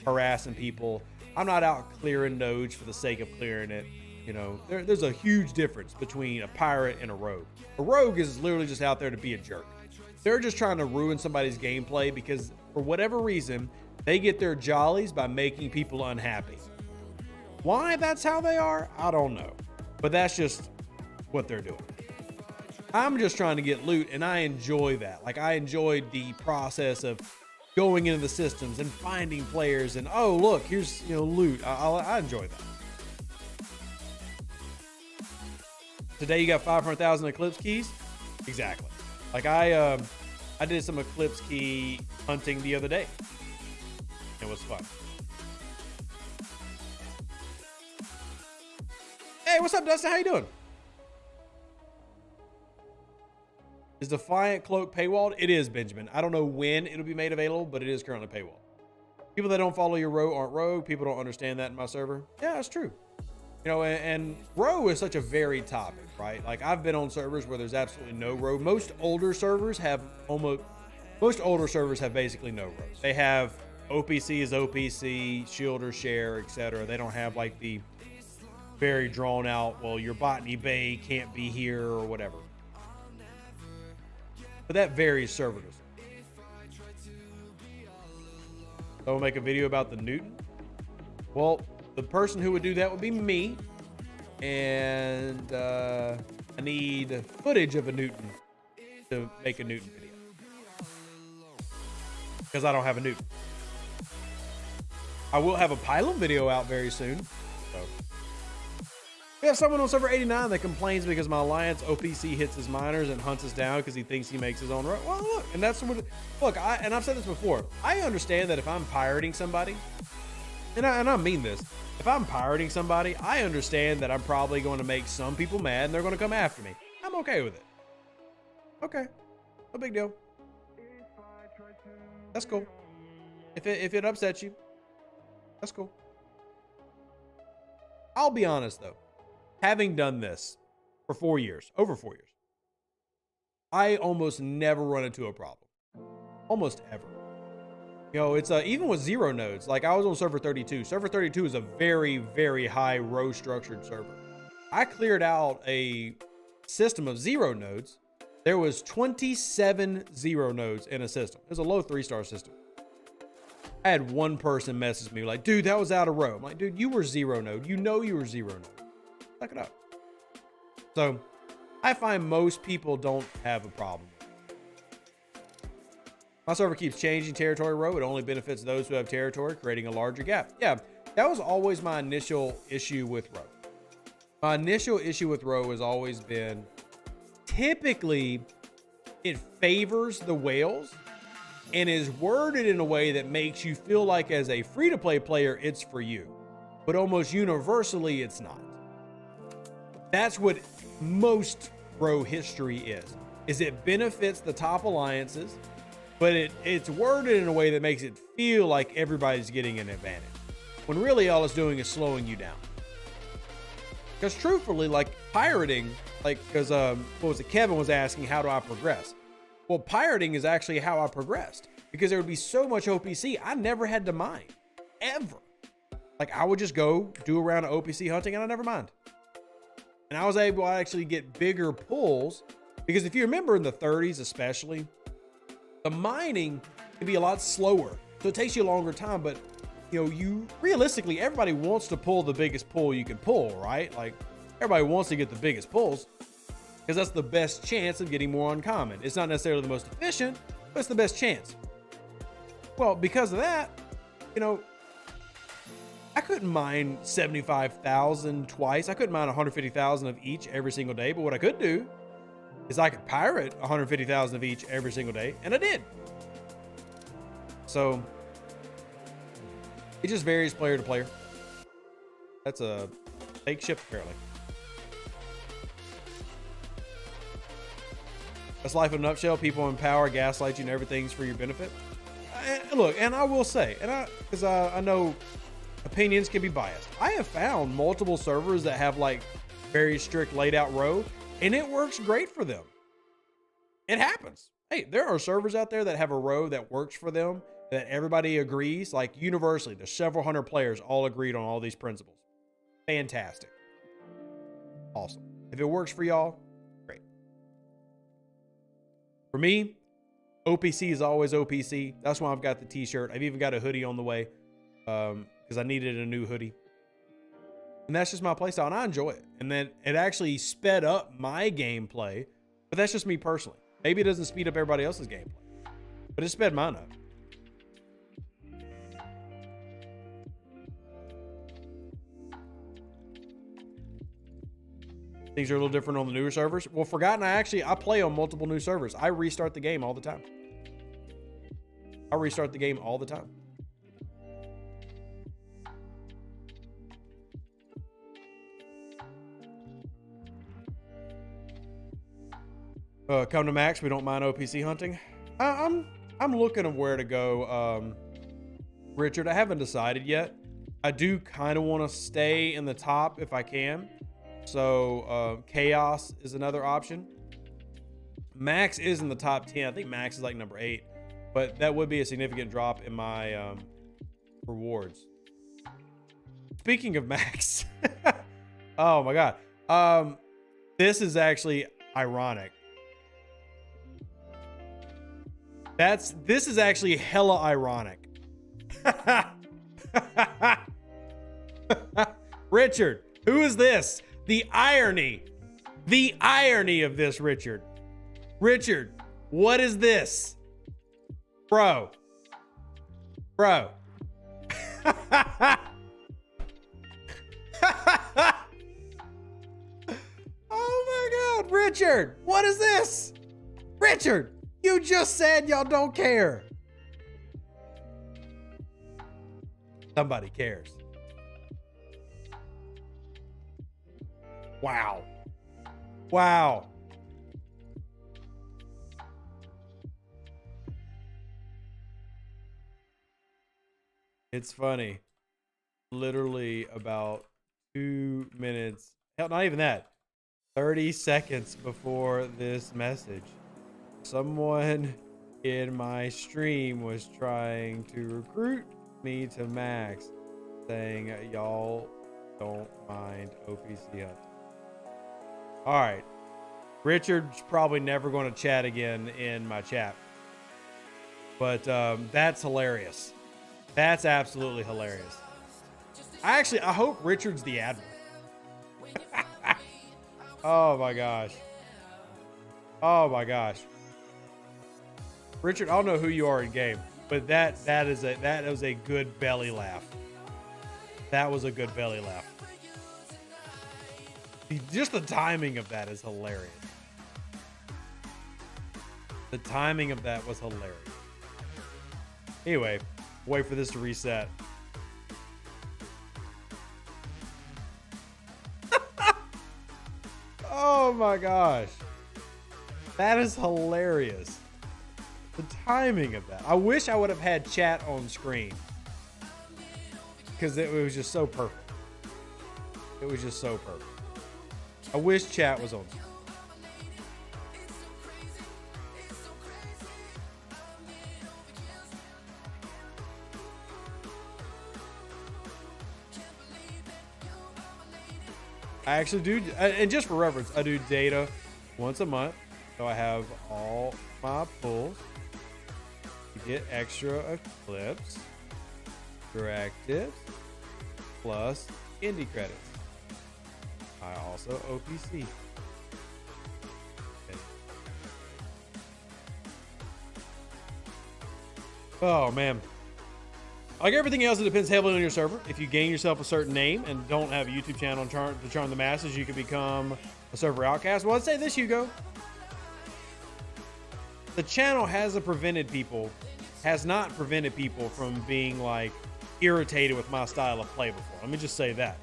harassing people. I'm not out clearing nodes for the sake of clearing it. You know, there's a huge difference between a pirate and a rogue. A rogue is literally just out there to be a jerk. They're just trying to ruin somebody's gameplay because for whatever reason, they get their jollies by making people unhappy. Why that's how they are, I don't know. But that's just what they're doing. I'm just trying to get loot, and I enjoy that. Like, I enjoyed the process of going into the systems and finding players and, oh, look, here's, loot. I enjoy that. Today you got 500,000 Eclipse keys. Exactly. Like I did some Eclipse key hunting the other day. It was fun. Hey, what's up, Dustin? How you doing? Is Defiant Cloak paywalled? It is, Benjamin. I don't know when it'll be made available, but it is currently paywalled. People that don't follow your row aren't rogue. People don't understand that in my server. Yeah, that's true. And row is such a varied topic, right? Like I've been on servers where there's absolutely no row. Most older servers have basically no rows. They have OPC is OPC, shield or share, etc. They don't have like the very drawn out, well, your botany bay can't be here or whatever. But that varies server to server. So I'll make a video about the Newton. Well, the person who would do that would be me. And I need footage of a Newton to make a Newton video. Because I don't have a Newton. I will have a pylon video out very soon. So. We have someone on server 89 that complains because my alliance OPC hits his miners and hunts us down because he thinks he makes his own road. Well, look, and that's what. Look, and I've said this before. I understand that if I'm pirating somebody, and I mean this, if I'm pirating somebody, I understand that I'm probably going to make some people mad and they're going to come after me. I'm okay with it. Okay, no big deal. That's cool. If it upsets you, that's cool. I'll be honest though. Having done this for 4 years, over 4 years, I almost never run into a problem. Almost ever. It's even with 0 nodes, like I was on server 32. Server 32 is a very, very high row structured server. I cleared out a system of 0 nodes. There was 27 0 nodes in a system. It was a low 3-star system. I had one person message me like, dude, that was out of row. I'm like, dude, you were 0 node. You know you were 0 node. Suck it up. So I find most people don't have a problem. My server keeps changing territory row. It only benefits those who have territory, creating a larger gap. Yeah, that was always my initial issue with row. My initial issue with row has always been, typically it favors the whales and is worded in a way that makes you feel like as a free-to-play player, it's for you. But almost universally, it's not. That's what most row history is it benefits the top alliances, but it's worded in a way that makes it feel like everybody's getting an advantage, when really all it's doing is slowing you down. Because truthfully, like pirating, because Kevin was asking, how do I progress? Well, pirating is actually how I progressed, because there would be so much OPC, I never had to mine, ever. Like I would just go do a round of OPC hunting and I never mined. And I was able to actually get bigger pulls, because if you remember in the 30s especially, the mining can be a lot slower. So it takes you a longer time, but you realistically, everybody wants to pull the biggest pull you can pull, right? Like everybody wants to get the biggest pulls because that's the best chance of getting more uncommon. It's not necessarily the most efficient, but it's the best chance. Well, because of that, I couldn't mine 75,000 twice. I couldn't mine 150,000 of each every single day. But what I could do is I could pirate 150,000 of each every single day. And I did. So it just varies player to player. That's a fake ship, apparently. That's life in a nutshell. People in power gaslight you and everything's for your benefit. Look, and I will say, because I know opinions can be biased. I have found multiple servers that have like very strict laid out row, and it works great for them. It happens. Hey, there are servers out there that have a row that works for them, that everybody agrees, like universally, there's several hundred players all agreed on all these principles. Fantastic. Awesome. If it works for y'all, great. For me, OPC is always OPC. That's why I've got the t-shirt. I've even got a hoodie on the way. Because I needed a new hoodie. And that's just my playstyle, and I enjoy it. And then it actually sped up my gameplay, but that's just me personally. Maybe it doesn't speed up everybody else's gameplay, but it sped mine up. Things are a little different on the newer servers. Well, Forgotten, I play on multiple new servers. I restart the game all the time. I restart the game all the time. Come to Max. We don't mind OPC hunting. I'm looking at where to go. Richard, I haven't decided yet. I do kind of want to stay in the top if I can. So Chaos is another option. Max is in the top 10. I think Max is like number 8, but that would be a significant drop in my rewards. Speaking of Max, oh my God. This is actually ironic. This is actually hella ironic. Richard, who is this? The irony of this, Richard. Richard, what is this? Bro. Oh my God, Richard, what is this? Richard, you just said y'all don't care. Somebody cares. Wow. Wow. It's funny. Literally about 2 minutes, hell, not even that, 30 seconds before this message, someone in my stream was trying to recruit me to Max, saying y'all don't mind OPC hunting. All right, Richard's probably never going to chat again in my chat, but that's hilarious. That's absolutely hilarious. I hope Richard's the admiral. Oh my gosh. Oh my gosh. Richard, I don't know who you are in game, but that was a good belly laugh. That was a good belly laugh. Just the timing of that is hilarious. The timing of that was hilarious. Anyway, wait for this to reset. Oh my gosh. That is hilarious. The timing of that. I wish I would have had chat on screen, because it was just so perfect. It was just so perfect. I wish chat was on screen. I actually do, and just for reference, I do data once a month. So I have all my pulls. You get extra eclipse, directives, plus indie credits. I also OPC. Okay. Oh man. Like everything else, it depends heavily on your server. If you gain yourself a certain name and don't have a YouTube channel to charm the masses, you can become a server outcast. Well, I'd say this, Hugo. The channel has not prevented people from being like irritated with my style of play before. Let me just say that.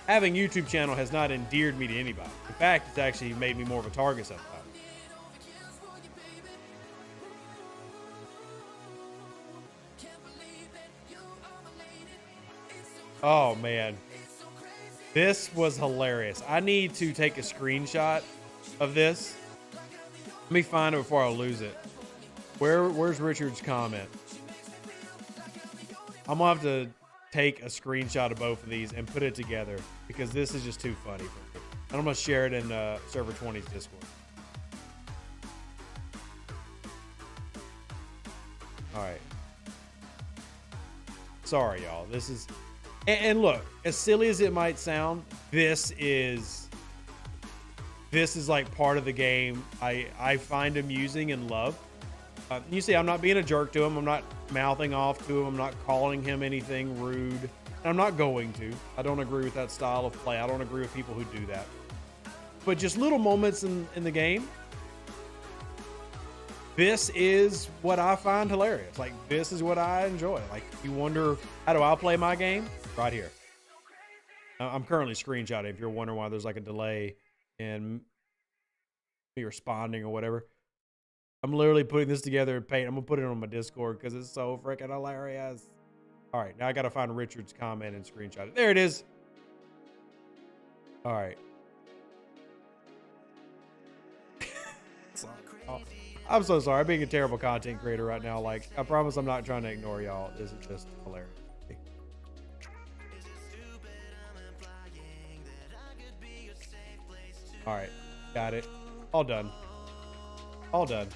Having YouTube channel has not endeared me to anybody. In fact, it's actually made me more of a target sometimes. Oh man, this was hilarious. I need to take a screenshot of this. Let me find it before I lose it. Where's Richard's comment? I'm gonna have to take a screenshot of both of these and put it together, because this is just too funny for me. And I'm gonna share it in Server 20's Discord. All right. Sorry, y'all. This is. And look, as silly as it might sound, this is like part of the game I find amusing and love. You see, I'm not being a jerk to him. I'm not mouthing off to him. I'm not calling him anything rude. And I'm not going to. I don't agree with that style of play. I don't agree with people who do that. but just little moments in the game. This is what I find hilarious. Like, this is what I enjoy. Like, you wonder, how do I play my game? Right here. I'm currently screenshotting if you're wondering why there's like a delay in me responding or whatever. I'm literally putting this together in Paint. I'm going to put it on my Discord because it's so freaking hilarious. All right, now I got to find Richard's comment and screenshot it. There it is. All right. I'm so sorry. I'm being a terrible content creator right now. Like, I promise I'm not trying to ignore y'all. This is just hilarious. All right, got it. All done. All done.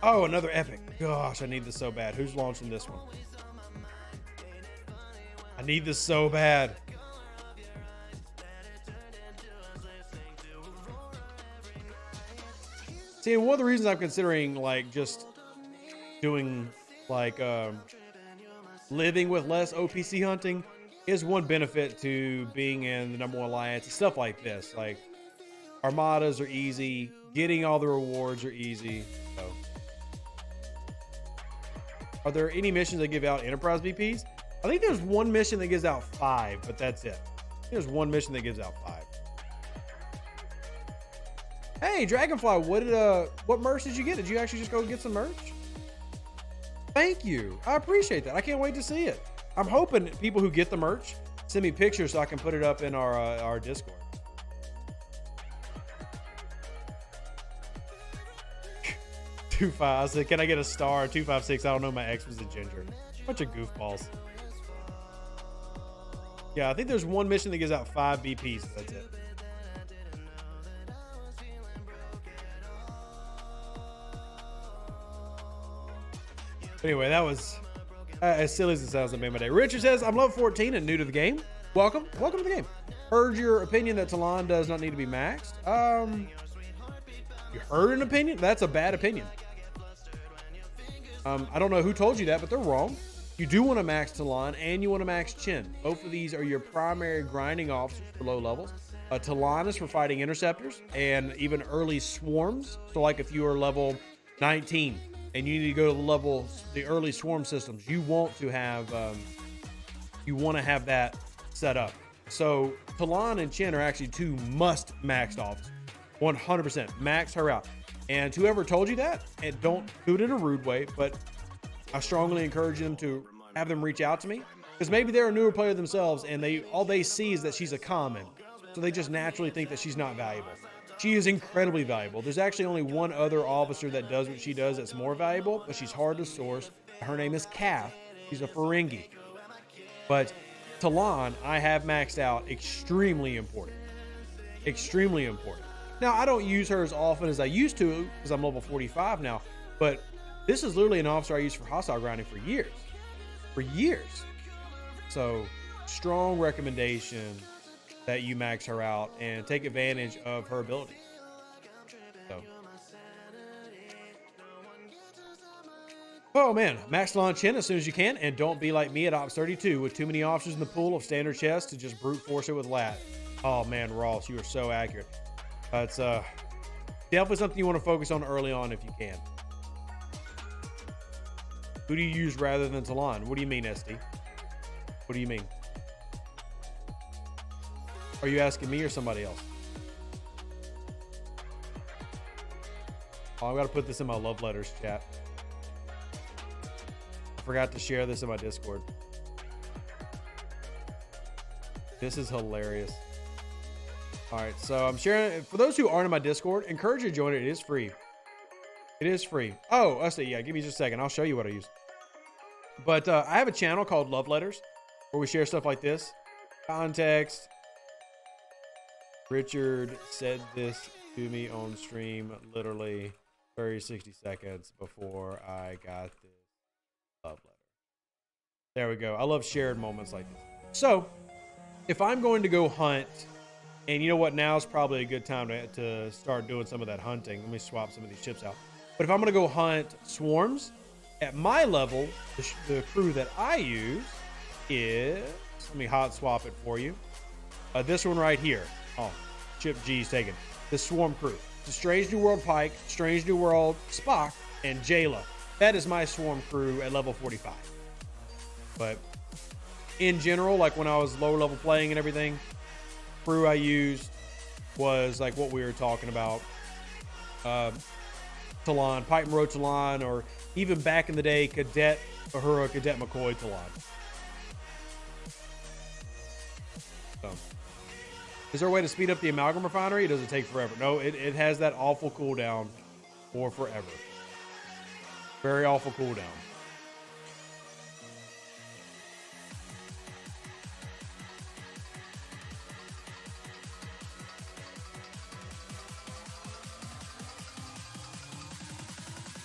Oh, another epic. Gosh, I need this so bad. Who's launching this one? I need this so bad. See, and one of the reasons I'm considering like just doing like living with less OPC hunting is one benefit to being in the #1 alliance and stuff like this. Like, armadas are easy, getting all the rewards are easy. So, are there any missions that give out enterprise VPs? I think there's one mission that gives out 5, but that's it. There's one mission that gives out 5. Hey, Dragonfly, what merch did you get? Did you actually just go get some merch? Thank you. I appreciate that. I can't wait to see it. I'm hoping people who get the merch send me pictures so I can put it up in our Discord. I said, can I get a star? 256. I don't know. My ex was a ginger. Bunch of goofballs. Yeah, I think there's one mission that gives out 5 BPs. That's it. Anyway, that was as silly as it sounds, that made my day. Richard says, I'm level 14 and new to the game. Welcome to the game. Heard your opinion that Talon does not need to be maxed. You heard an opinion? That's a bad opinion. I don't know who told you that, but they're wrong. You do want to max Talon and you want to max Chin. Both of these are your primary grinding officers for low levels. Talon is for fighting interceptors and even early swarms. So like if you are level 19 and you need to go to the early swarm systems, you want to have that set up. So Talon and Chin are actually 2 must maxed officers. 100% max her out. And whoever told you that, and don't do it in a rude way, but I strongly encourage them to have them reach out to me, because maybe they're a newer player themselves and all they see is that she's a common, so they just naturally think that she's not valuable. She is incredibly valuable. There's actually only one other officer that does what she does that's more valuable, but she's hard to source. Her name is Kath. She's a Ferengi. But Talon, I have maxed out. Extremely important. Extremely important. Now, I don't use her as often as I used to because I'm level 45 now, but this is literally an officer I used for hostile grinding for years. For years. So, strong recommendation that you max her out and take advantage of her abilities. So. Oh man, max launch in as soon as you can, and don't be like me at Ops 32 with too many officers in the pool of standard chests to just brute force it with lat. Oh man, Ross, you are so accurate. That's definitely something you want to focus on early on if you can. Who do you use rather than Talon? What do you mean, SD? What do you mean? Are you asking me or somebody else? Oh, I've got to put this in my love letters chat. I forgot to share this in my Discord. This is hilarious. All right, so I'm sharing. For those who aren't in my Discord, encourage you to join it. It is free. It is free. Oh, I see. Yeah, give me just a second. I'll show you what I use. But I have a channel called Love Letters where we share stuff like this. Context. Richard said this to me on stream literally 60 seconds before I got this love letter. There we go. I love shared moments like this. So, if I'm going to go hunt, and you know what, now is probably a good time to start doing some of that hunting. Let me swap some of these chips out. But if I'm going to go hunt swarms, at my level, the crew that I use is, let me hot swap it for you. This one right here. Oh, Chip G's taken. The Swarm Crew. It's a Strange New World Pike, Strange New World Spock, and Jayla. That is my Swarm Crew at level 45. But in general, like when I was lower level playing and everything, crew I used was like what we were talking about. Talon, Pipe and Road Talon, or even back in the day, Cadet Uhura, Cadet McCoy Talon. So, is there a way to speed up the amalgam refinery? Does it take forever? No, it has that awful cooldown for forever. Very awful cooldown.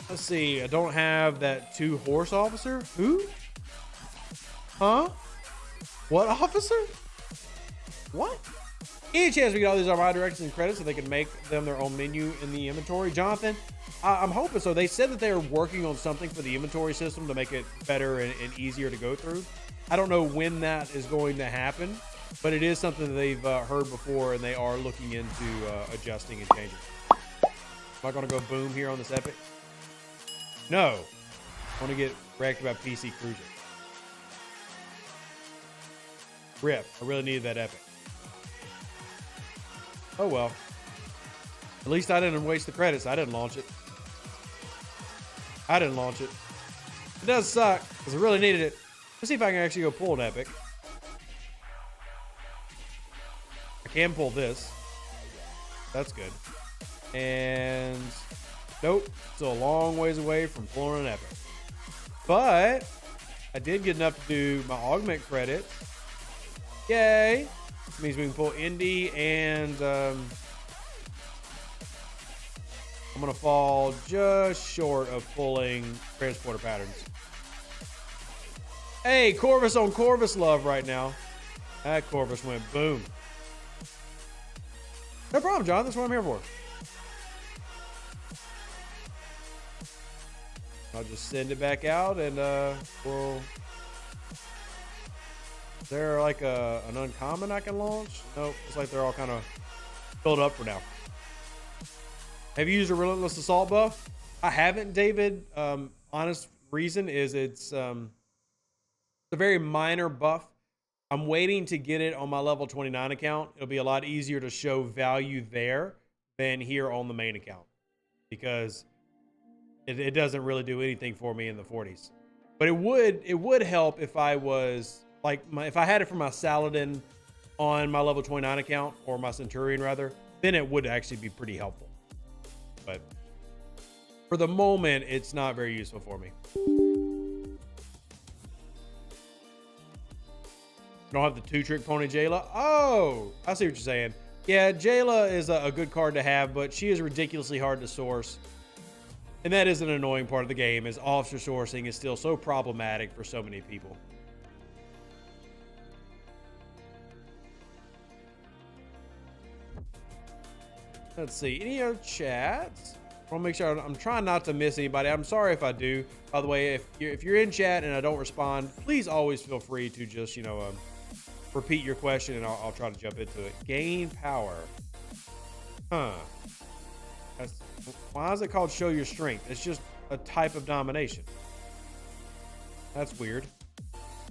Let's see. I don't have that 2-horse officer. Who? Huh? What officer? What? Any chance we get all these Armada directions and credits so they can make them their own menu in the inventory? Jonathan, I'm hoping so. They said that they are working on something for the inventory system to make it better and easier to go through. I don't know when that is going to happen, but it is something that they've heard before, and they are looking into adjusting and changing. Am I going to go boom here on this epic? No. I want to get wrecked by PC Cruiser. Rip. I really needed that epic. Oh well. At least I didn't waste the credits. I didn't launch it. It does suck, because I really needed it. Let's see if I can actually go pull an epic. I can pull this. That's good. And nope, still a long ways away from pulling an epic. But I did get enough to do my augment credit. Yay! This means we can pull Indy, and I'm gonna fall just short of pulling transporter patterns. Hey, Corvus on Corvus love right now. That Corvus went boom. No problem, John. That's what I'm here for. I'll just send it back out, and we'll... Is there like an uncommon I can launch? Nope. It's like they're all kind of filled up for now. Have you used a Relentless Assault buff? I haven't, David. Honest reason is it's a very minor buff. I'm waiting to get it on my level 29 account. It'll be a lot easier to show value there than here on the main account, because it doesn't really do anything for me in the 40s. But it would help if I was like if I had it for my Saladin on my level 29 account, or my Centurion rather, then it would actually be pretty helpful. But for the moment, it's not very useful for me. Don't have the 2-trick pony Jayla. Oh, I see what you're saying. Yeah, Jayla is a good card to have, but she is ridiculously hard to source. And that is an annoying part of the game, is officer sourcing is still so problematic for so many people. Let's see, any other chats? I want to make sure I'm trying not to miss anybody. I'm sorry if I do. By the way, if you're in chat and I don't respond, please always feel free to just, repeat your question, and I'll try to jump into it. Gain power. Huh. Why is it called show your strength? It's just a type of domination. That's weird.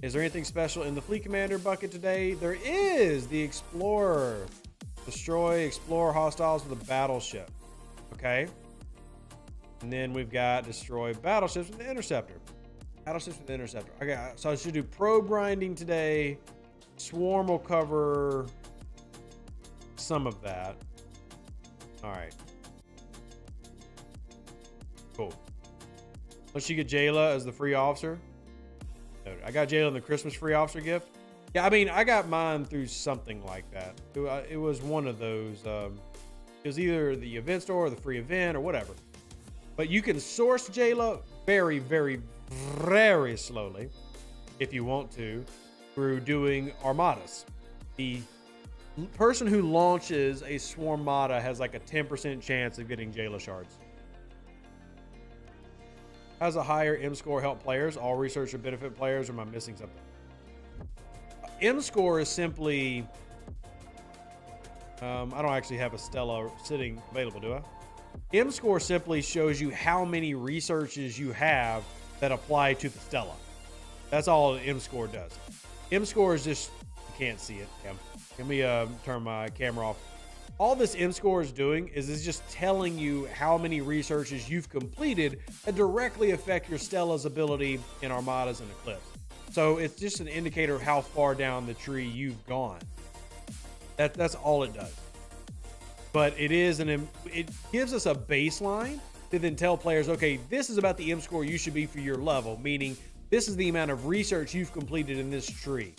Is there anything special in the Fleet Commander bucket today? There is. The Explorer. Destroy, explore hostiles with a battleship. Okay. And then we've got destroy battleships with the Interceptor. Battleships with the Interceptor. Okay, so I should do probe grinding today. Swarm will cover some of that. All right. Cool. Let's you get Jayla as the free officer. I got Jayla in the Christmas free officer gift. Yeah, I mean, I got mine through something like that. It was one of those. It was either the event store or the free event or whatever. But you can source Jayla very, very, very slowly, if you want to, through doing armadas. The person who launches a Swarmada has like a 10% chance of getting Jayla shards. Has a higher M score help players? All research or benefit players? Or am I missing something? M score is simply I don't actually have a Stella sitting available, do I? M-score simply shows you how many researches you have that apply to the Stella. That's all M-score does. M-score is just, you can't see it. Yeah. Let me turn my camera off. All this M-score is doing is just telling you how many researches you've completed that directly affect your Stella's ability in Armadas and Eclipse. So it's just an indicator of how far down the tree you've gone. That's all it does. But it gives us a baseline to then tell players, okay, this is about the M-score you should be for your level, meaning this is the amount of research you've completed in this tree.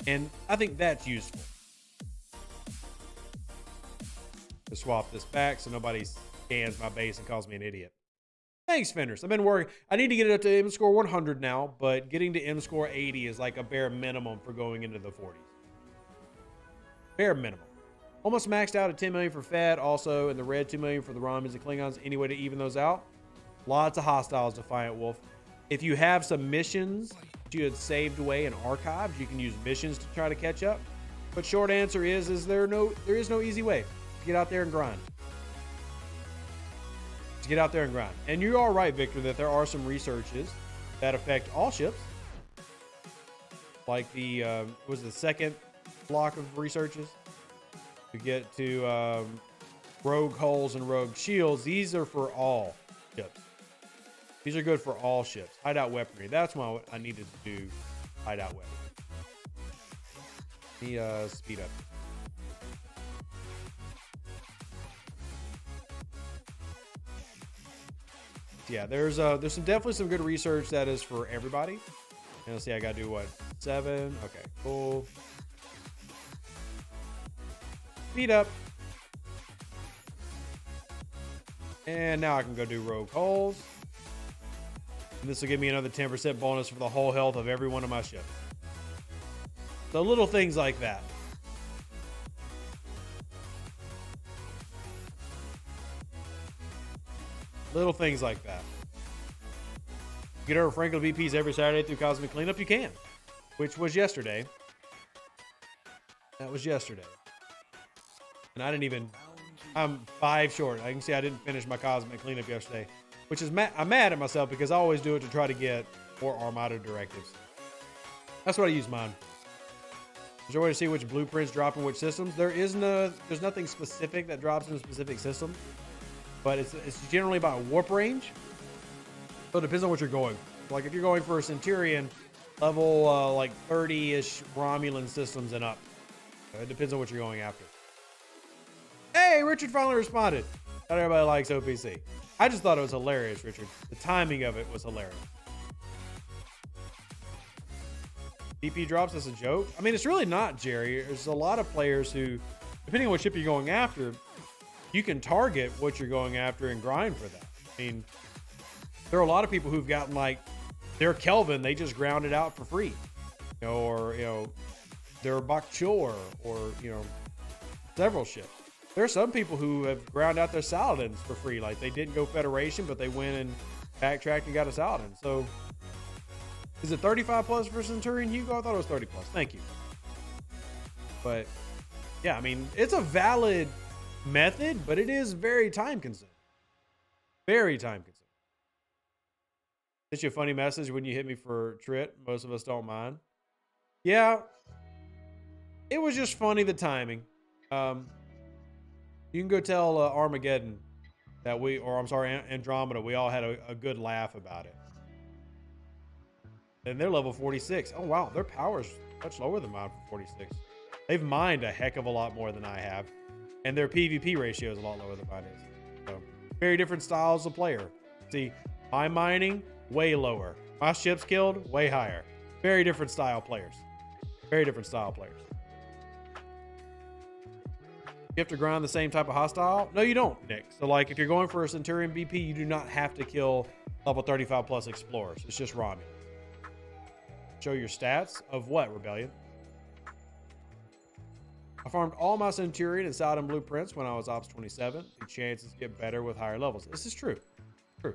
And I think that's useful. To swap this back so nobody scans my base and calls me an idiot. Thanks, Fenders. I've been working. I need to get it up to M-score 100 now, but getting to M-score 80 is like a bare minimum for going into the 40s. Bare minimum. Almost maxed out at 10 million for Fed, also in the red 2 million for the Romans and Klingons. Any way to even those out? Lots of hostiles, Defiant Wolf. If you have some missions that you had saved away in archives, you can use missions to try to catch up. But short answer is there is no easy way to get out there and grind. To get out there and grind. And you are right, Victor, that there are some researches that affect all ships. Like the was the second block of researches to get to rogue hulls and rogue shields. These are for all ships. These are good for all ships. Hideout weaponry. That's why I needed to do hideout weaponry. Let me speed up. Yeah, there's definitely some good research that is for everybody. And let's see, I gotta do what? 7. Okay, cool. Speed up. And now I can go do rogue holes. And this will give me another 10% bonus for the whole health of every one of my ships. So little things like that. Little things like that. Get over Franklin VPs every Saturday through Cosmic Cleanup? You can. Which was yesterday. That was yesterday. And I didn't even... I'm 5 short. I can see I didn't finish my Cosmic Cleanup yesterday. Which is... I'm mad at myself because I always do it to try to get more Armada directives. That's what I use mine. Is there a way to see which blueprints drop in which systems? There's nothing specific that drops in a specific system. But it's generally about warp range. So it depends on what you're going. Like if you're going for a Centurion, level like 30-ish Romulan systems and up. It depends on what you're going after. Hey, Richard finally responded. Not everybody likes OPC. I just thought it was hilarious, Richard. The timing of it was hilarious. DP drops as a joke. I mean, it's really not, Jerry. There's a lot of players who, depending on what ship you're going after, you can target what you're going after and grind for that. I mean, there are a lot of people who've gotten like their Kelvin, they just ground it out for free, you know, or, you know, their Bak Chor or, you know, several ships. There are some people who have ground out their Saladins for free. Like they didn't go Federation, but they went and backtracked and got a Saladin. So is it 35 plus for Centurion Hugo? I thought it was 30 plus. Thank you. But yeah, I mean, it's a valid method, but it is very time consuming. Very time consuming. It's you a funny message when you hit me for Trit. Most of us don't mind. Yeah, it was just funny, the timing. You can go tell Armageddon that Andromeda, we all had a good laugh about it. And they're level 46. Oh wow, their power's much lower than mine for 46. They've mined a heck of a lot more than I have. And their PvP ratio is a lot lower than mine is. So, very different styles of player. See, my mining, way lower. My ships killed, way higher. Very different style players. Very different style players. You have to grind the same type of hostile? No, you don't, Nick. So, like, if you're going for a Centurion BP, you do not have to kill level 35 plus Explorers. It's just Romulan. Show your stats of what, Rebellion? I farmed all my Centurion and Saladin blueprints when I was Ops 27. The chances get better with higher levels. This is true. True.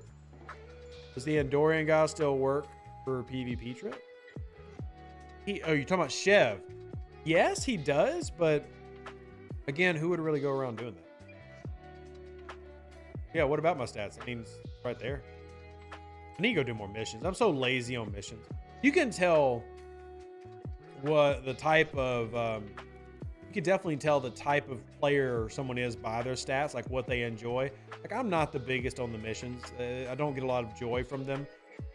Does the Andorian guy still work for PvP trip? Oh, you're talking about Shev? Yes, he does, but Again, who would really go around doing that? Yeah, what about my stats? I mean, it's right there. I need to go do more missions. I'm so lazy on missions. You can tell what the type of, you can definitely tell the type of player someone is by their stats, like what they enjoy. Like, I'm not the biggest on the missions. I don't get a lot of joy from them,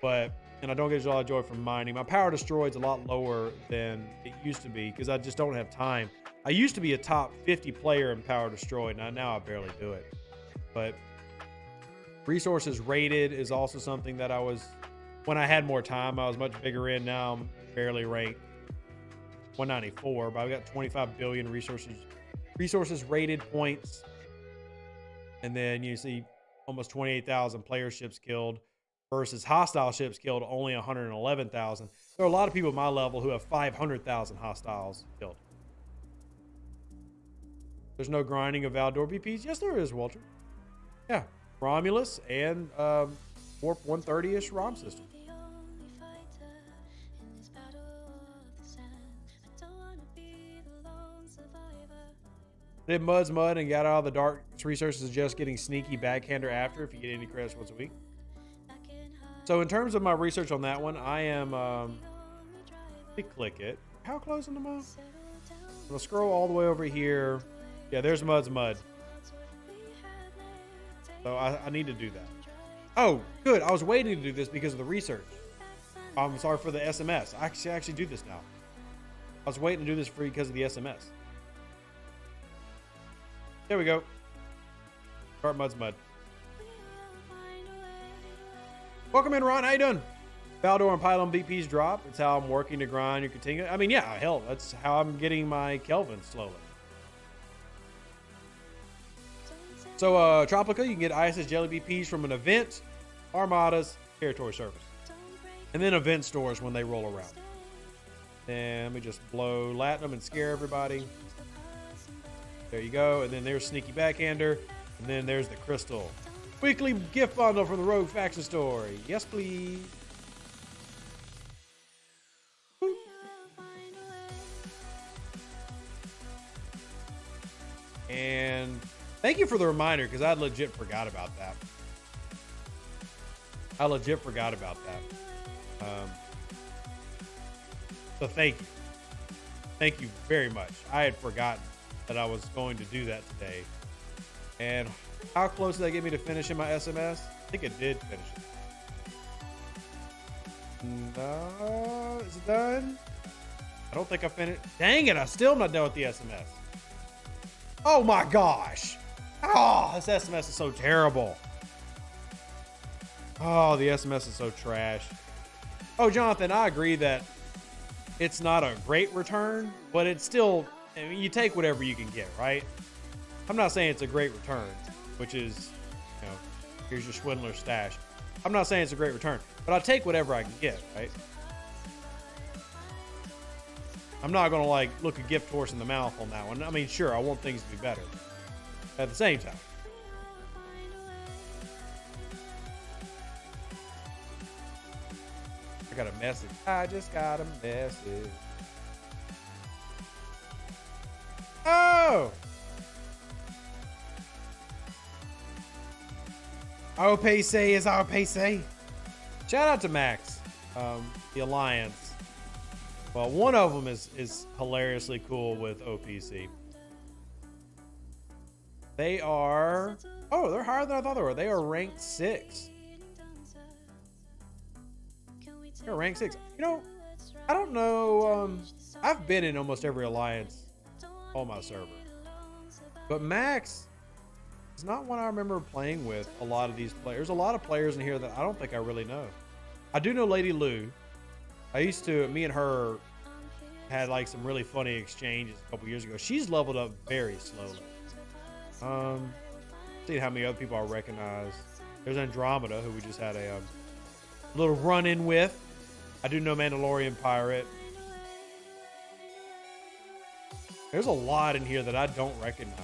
and I don't get a lot of joy from mining. My power destroy is a lot lower than it used to be because I just don't have time. I used to be a top 50 player in power destroy. Now I barely do it. But resources rated is also something that when I had more time, I was much bigger in. Now I'm barely ranked 194, but I've got 25 billion resources rated points. And then you see almost 28,000 player ships killed versus hostile ships killed only 111,000. There are a lot of people at my level who have 500,000 hostiles killed. There's no grinding of Valdor BPs. Yes, there is, Walter. Yeah, Romulus and Warp 130-ish ROM system. Did Mud's Mud and got out of the dark resources just getting sneaky backhander after if you get any credits once a week. So in terms of my research on that one, I am, let me click it. How close am I? I'll scroll all the way over here. Yeah, there's Mud's Mud. So I need to do that. Oh, good. I was waiting to do this because of the research. I'm sorry for the SMS. I actually do this now. I was waiting to do this because of the SMS. There we go. Start Mud's Mud. Welcome in, Ron. How you doing? Valdor and Pylon BPs drop. It's how I'm working to grind. You continue. I mean, yeah, hell, that's how I'm getting my Kelvin slowly. So, Tropica, you can get ISS Jelly BPs from an event, Armadas, territory service, and then event stores when they roll around. And let me just blow Latinum and scare everybody. There you go. And then there's Sneaky Backhander. And then there's the Crystal. Weekly gift bundle from the Rogue Faction Store. Yes, please. Boop. And thank you for the reminder, because I legit forgot about that. So thank you. Thank you very much. I had forgotten that I was going to do that today. And how close did that get me to finishing my SMS? I think it did finish it. No, is it done? I don't think I finished. Dang it, I still am not done with the SMS. Oh my gosh. Oh, this SMS is so terrible. Oh, the SMS is so trash. Oh, Jonathan, I agree that it's not a great return, but it's still, I mean, you take whatever you can get, right? I'm not saying it's a great return, which is, you know, here's your swindler stash. I'm not saying it's a great return, but I'll take whatever I can get, right? I'm not going to like look a gift horse in the mouth on that one. I mean, sure, I want things to be better at the same time. I got a message. I just got a message. Oh! Our PC is our PC. Shout out to Max, the Alliance. Well, one of them is hilariously cool with OPC. They are, oh, they're higher than I thought they were. They are ranked 6. They're ranked 6. You know, I don't know. I've been in almost every alliance on my server, but Max is not one I remember playing with a lot of these players. There's a lot of players in here that I don't think I really know. I do know Lady Lou. Me and her had like some really funny exchanges a couple years ago. She's leveled up very slowly. See how many other people I recognize. There's Andromeda, who we just had a little run-in with. I do know Mandalorian Pirate. There's a lot in here that I don't recognize.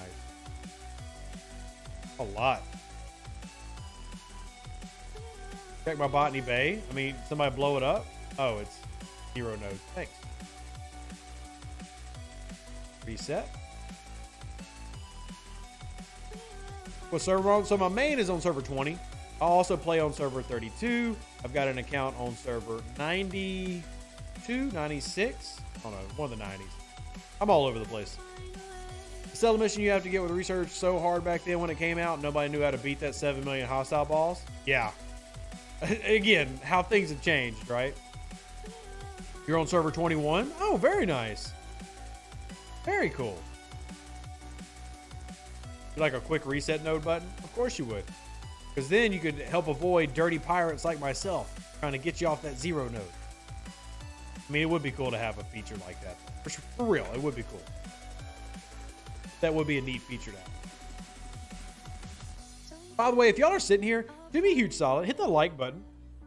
A lot. Check my Botany Bay. I mean, somebody blow it up. Oh, it's Hero Node. Thanks. Reset. what server I'm on. So my main is on server 20. I also play on server 32. I've got an account on server 92, 96. I don't know, one of the 90s. I'm all over the place. The Stella mission you have to get with research so hard back then when it came out. Nobody knew how to beat that 7 million hostile balls. Yeah. Again, how things have changed, right? You're on server 21. Oh, very nice. Very cool. You like a quick reset node button? Of course you would. Because then you could help avoid dirty pirates like myself trying to get you off that 0 node. I mean, it would be cool to have a feature like that. For real, it would be cool. That would be a neat feature to have. By the way, if y'all are sitting here, do me a huge solid. Hit the like button.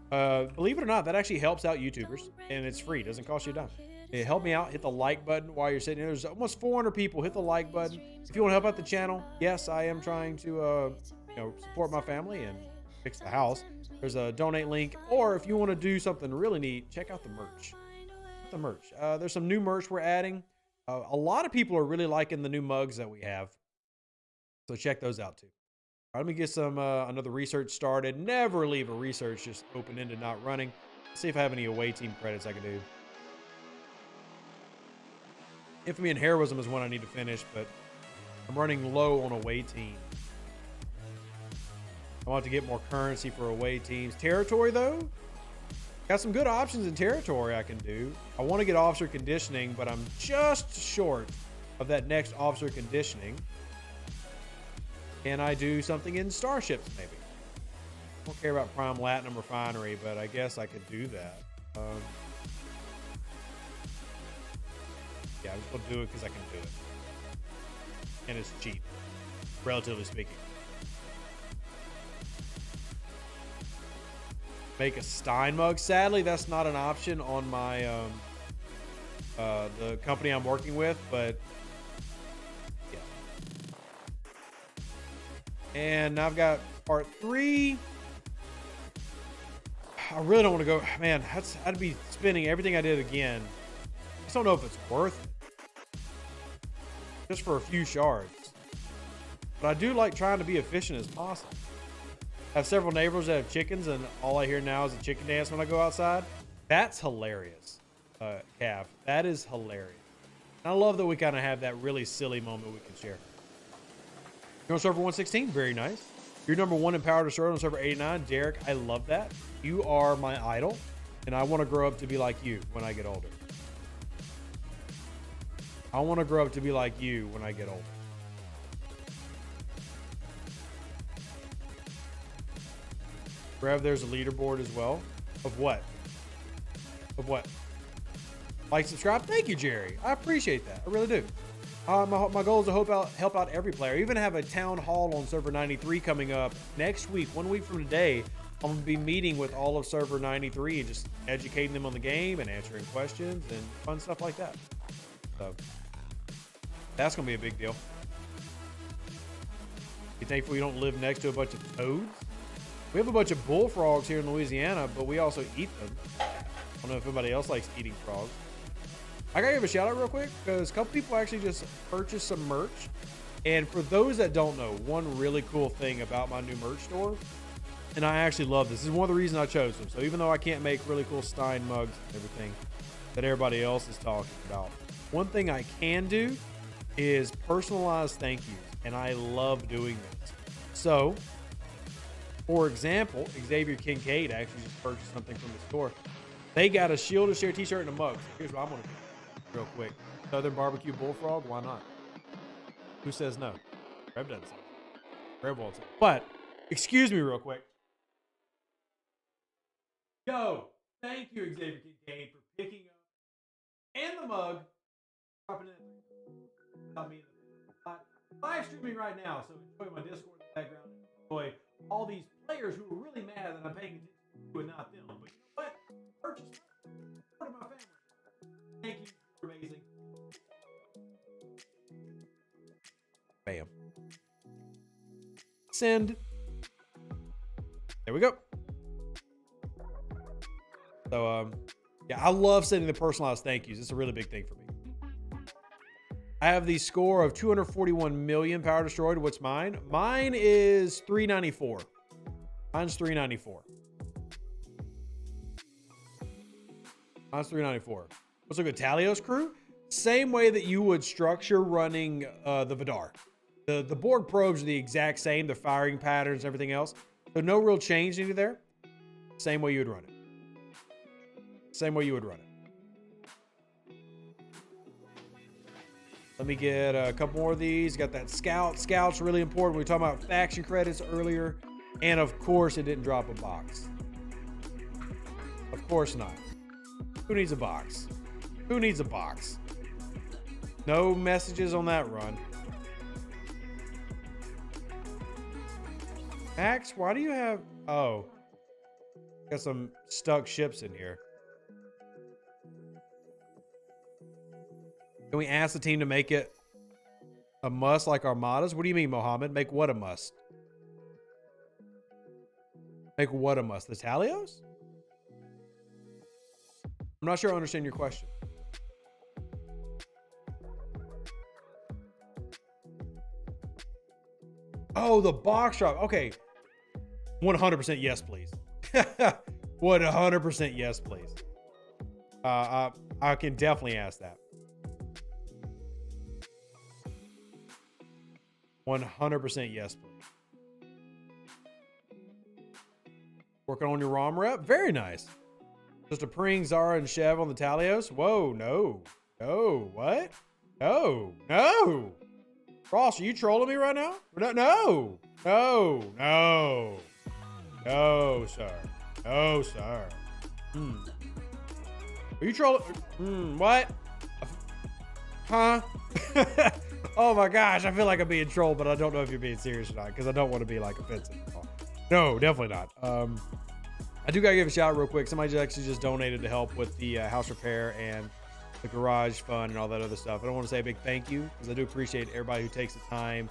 Believe it or not, that actually helps out YouTubers. And it's free. It doesn't cost you a dime. It help me out. Hit the like button while you're sitting here. There's almost 400 people. Hit the like button. If you want to help out the channel, yes, I am trying to support my family and fix the house. There's a donate link. Or if you want to do something really neat, check out the merch. There's some new merch we're adding. A lot of people are really liking the new mugs that we have. So check those out too. All right, let me get some another research started. Never leave a research just open-ended, not running. See if I have any away team credits I can do. Infamy and Heroism is one I need to finish, but I'm running low on away team. I want to get more currency for away teams. Territory, though, got some good options in territory I can do. I want to get officer conditioning, but I'm just short of that next officer conditioning. Can I do something in starships, maybe? I don't care about Prime Latinum Refinery, but I guess I could do that. Yeah, I'm just going to do it because I can do it. And it's cheap, relatively speaking. Make a Stein mug. Sadly, that's not an option on my the company I'm working with, but yeah. And I've got part 3. I really don't want to go. Man, I'd be spending everything I did again. I just don't know if it's worth it. Just for a few shards. But I do like trying to be efficient as possible. I have several neighbors that have chickens, and all I hear now is a chicken dance when I go outside. That's hilarious, Cav. That is hilarious. And I love that we kind of have that really silly moment we can share. You're on server 116. Very nice. You're number 1 in power destroyed on server 89. Derek, I love that. You are my idol, and I want to grow up to be like you when I get older. I want to grow up to be like you when I get older. Rev, there's a leaderboard as well. Of what? Of what? Like, subscribe? Thank you, Jerry. I appreciate that. I really do. My goal is to help out every player. I even have a town hall on server 93 coming up next week. 1 week from today, I'm going to be meeting with all of server 93 and just educating them on the game and answering questions and fun stuff like that. So that's going to be a big deal. You thankful you don't live next to a bunch of toads? We have a bunch of bullfrogs here in Louisiana, but we also eat them. I don't know if anybody else likes eating frogs. I gotta give a shout out real quick because a couple people actually just purchased some merch. And for those that don't know, one really cool thing about my new merch store, and I actually love this. This is one of the reasons I chose them. So even though I can't make really cool Stein mugs and everything that everybody else is talking about, one thing I can do is personalized thank yous. And I love doing this. So, for example, Xavier Kincaid actually just purchased something from the store. They got a Shield of Share t-shirt and a mug. So here's what I'm going to do real quick. Southern Barbecue Bullfrog, why not? Who says no? Rev doesn't say no. Rev won't say no. But, excuse me real quick. Yo, thank you, Xavier Kincaid, for picking up and the mug, dropping it in. Live streaming right now, so enjoy my Discord in the background. Enjoy all these players who are really mad that I'm paying attention to and not them. But you know what? Purchase part of my family. Thank you. You're amazing. Bam. Send. There we go. So, yeah, I love sending the personalized thank yous. It's a really big thing for me. I have the score of 241 million power destroyed. What's mine? Mine is 394. Mine's 394. Mine's 394. Let's look at Talios crew. Same way that you would structure running the Vidar. The Borg probes are the exact same. The firing patterns, everything else. So no real change needed there. Same way you would run it. Same way you would run it. Let me get a couple more of these. Got that scout. Scout's really important. We were talking about faction credits earlier. And of course, it didn't drop a box. Of course not. Who needs a box? Who needs a box? No messages on that run. Max, why do you have... Oh. Got some stuck ships in here. Can we ask the team to make it a must like Armadas? What do you mean, Mohammed? Make what a must? Make what a must? The Talios? I'm not sure I understand your question. Oh, the box drop. Okay. 100% yes, please. 100% yes, please. I can definitely ask that. 100% yes, please. Working on your ROM rep. Very nice. Just a Pring, Zara, and Chev on the Talios. Whoa, no. No, what? No, no. Ross, are you trolling me right now? No, no, no, no. No, sir. No, sir. Are you trolling? What? Huh? Oh my gosh, I feel like I'm being trolled, but I don't know if you're being serious or not, because I don't want to be like offensive. No, definitely not. I do gotta give a shout out real quick. Somebody actually just donated to help with the house repair and the garage fund and all that other stuff. I don't want to say a big thank you, because I do appreciate everybody who takes the time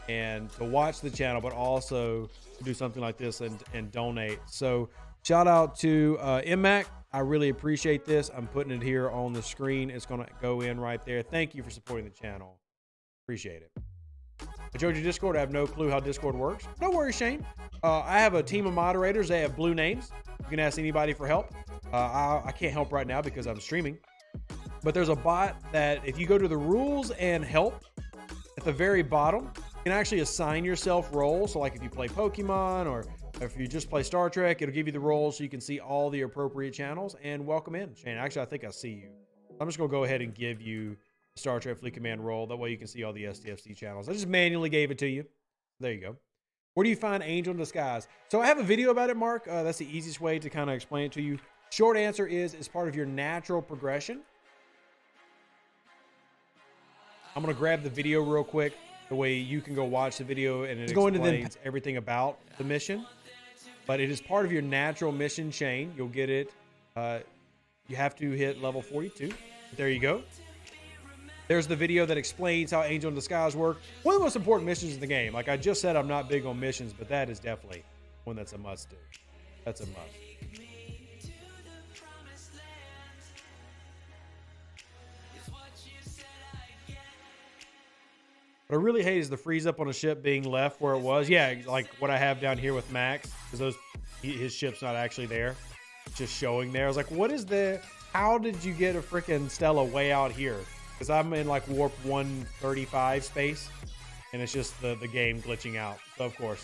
and to watch the channel, but also to do something like this and donate. So shout out to MMAC. I really appreciate this. I'm putting it here on the screen. It's going to go in right there. Thank you for supporting the channel. Appreciate it. I joined your Discord. I have no clue how Discord works. No worries, Shane. I have a team of moderators. They have blue names. You can ask anybody for help. I can't help right now because I'm streaming. But there's a bot that if you go to the rules and help at the very bottom, you can actually assign yourself roles. So like if you play Pokemon or if you just play Star Trek, it'll give you the roles so you can see all the appropriate channels. And welcome in, Shane. Actually, I think I see you. I'm just going to go ahead and give you the Star Trek Fleet Command role. That way you can see all the STFC channels. I just manually gave it to you. There you go. Where do you find Angel in Disguise? So I have a video about it, Mark. That's the easiest way to kind of explain it to you. Short answer is it's part of your natural progression. I'm going to grab the video real quick. The way you can go watch the video and it explains everything about the mission. But it is part of your natural mission chain. You'll get it. You have to hit level 42. There you go. There's the video that explains how Angel in Disguise work. One of the most important missions in the game. Like I just said, I'm not big on missions, but that is definitely one that's a must do. That's a must. What I really hate is the freeze up on a ship being left where it was. Yeah, like what I have down here with Max, because his ship's not actually there. It's just showing there. I was like, what is the... How did you get a freaking Stella way out here? Because I'm in like warp 135 space, and it's just the game glitching out. So, of course.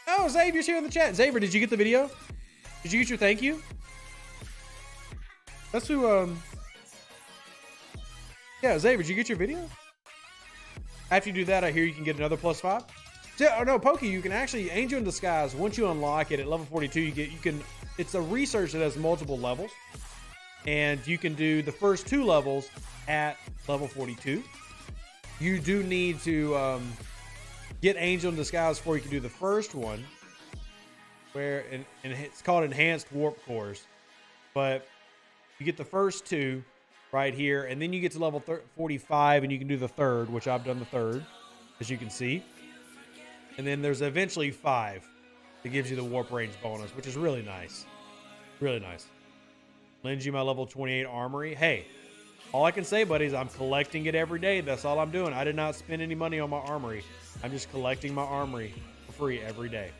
Oh, Xavier's here in the chat. Xavier, did you get the video? Did you get your thank you? That's who... Yeah, Xavier, did you get your video? After you do that, I hear you can get another +5. Oh no, Pokey, you can actually Angel in Disguise. Once you unlock it at level 42, you can. It's a research that has multiple levels, and you can do the first 2 levels at level 42. You do need to get Angel in Disguise before you can do the first one, where and it's called Enhanced Warp Cores. But you get the first 2. Right here, and then you get to level 45 and you can do the 3rd, which I've done the 3rd, as you can see. And then there's eventually 5 that gives you the warp range bonus, which is really nice. Really nice. Lends you my level 28 armory. Hey, All I can say, buddy, is I'm collecting it every day. That's all I'm doing. I did not spend any money on my armory. I'm just collecting my armory for free every day.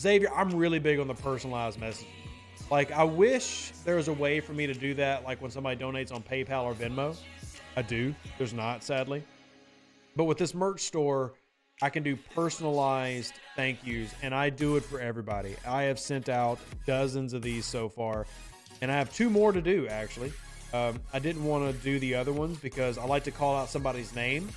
Xavier, I'm really big on the personalized messaging. Like, I wish there was a way for me to do that, like when somebody donates on PayPal or Venmo. I do. There's not, sadly. But with this merch store, I can do personalized thank yous, and I do it for everybody. I have sent out dozens of these so far, and I have 2 more to do, actually. I didn't want to do the other ones because I like to call out somebody's name.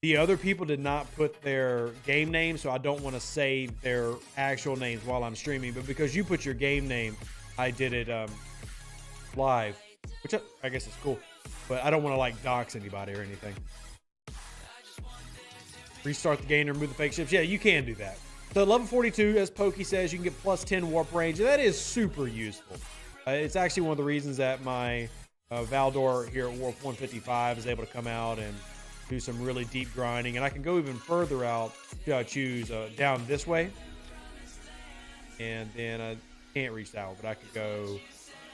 The other people did not put their game name, so I don't want to save their actual names while I'm streaming. But because you put your game name, I did it live, which I guess is cool. But I don't want to like dox anybody or anything. Restart the game to remove the fake ships. Yeah, you can do that. So level 42, as Pokey says, you can get plus 10 warp range. That is super useful. It's actually one of the reasons that my Valdor here at Warp 155 is able to come out and do some really deep grinding. And I can go even further out if I choose down this way. And then I can't reach that one, but I could go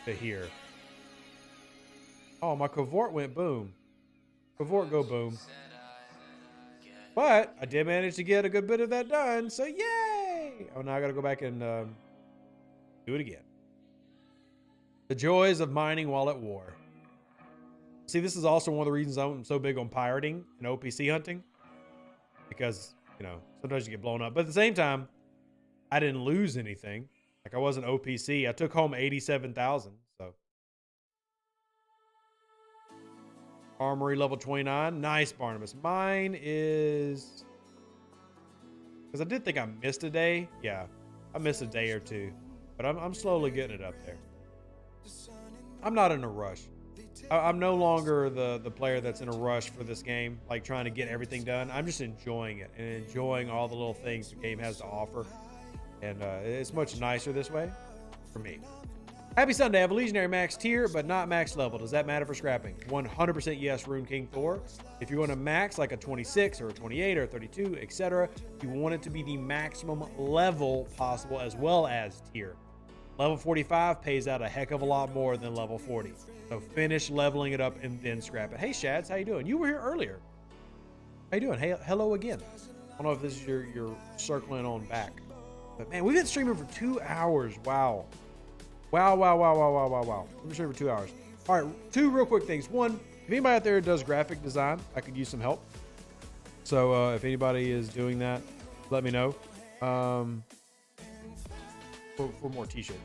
to here. Oh, my Cavort went boom. Cavort go boom. But I did manage to get a good bit of that done, so yay! Oh, now I gotta go back and do it again. The joys of mining while at war. See, this is also one of the reasons I'm so big on pirating and OPC hunting. Because, you know, sometimes you get blown up. But at the same time, I didn't lose anything. Like, I wasn't OPC. I took home 87,000, so. Armory level 29. Nice, Barnabas. Mine is... Because I did think I missed a day. Yeah, I missed a day or 2. But I'm slowly getting it up there. I'm not in a rush. I'm no longer the player that's in a rush for this game, like trying to get everything done. I'm just enjoying it and enjoying all the little things the game has to offer. And it's much nicer this way for me. Happy Sunday. I have a Legionary max tier, but not max level. Does that matter for scrapping? 100% yes, Rune King Thor. If you want to max like a 26 or a 28 or a 32, etc., you want it to be the maximum level possible as well as tier. Level 45 pays out a heck of a lot more than level 40. So finish leveling it up and then scrap it. Hey, Shads, how you doing? You were here earlier. How you doing? Hey, hello again. I don't know if this is your circling on back. But man, we've been streaming for 2 hours. Wow. Wow. We've been streaming for 2 hours. All right, 2 real quick things. One, if anybody out there does graphic design, I could use some help. So if anybody is doing that, let me know. For more t-shirts.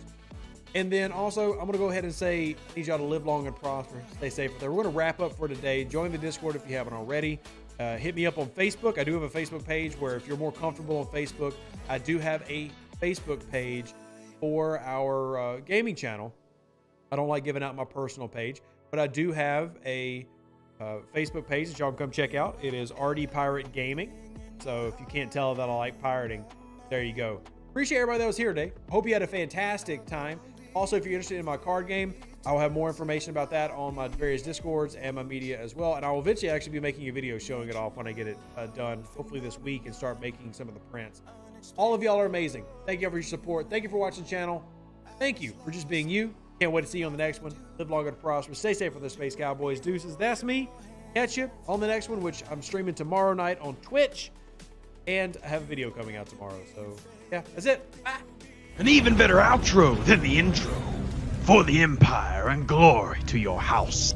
And then also, I'm going to go ahead and say, I need y'all to live long and prosper. Stay safe out there. We're going to wrap up for today. Join the Discord if you haven't already. Hit me up on Facebook. I do have a Facebook page where if you're more comfortable on Facebook, I do have a Facebook page for our gaming channel. I don't like giving out my personal page, but I do have a Facebook page that y'all can come check out. It is RD Pirate Gaming. So if you can't tell that I like pirating, there you go. Appreciate everybody that was here today. Hope you had a fantastic time. Also, if you're interested in my card game, I will have more information about that on my various Discords and my media as well. And I will eventually actually be making a video showing it off when I get it done, hopefully this week, and start making some of the prints. All of y'all are amazing. Thank you for your support. Thank you for watching the channel. Thank you for just being you. Can't wait to see you on the next one. Live long and prosper. Stay safe with the Space Cowboys. Deuces. That's me. Catch you on the next one, which I'm streaming tomorrow night on Twitch. And I have a video coming out tomorrow. So, yeah, that's it. Bye. An even better outro than the intro. For the Empire and glory to your house.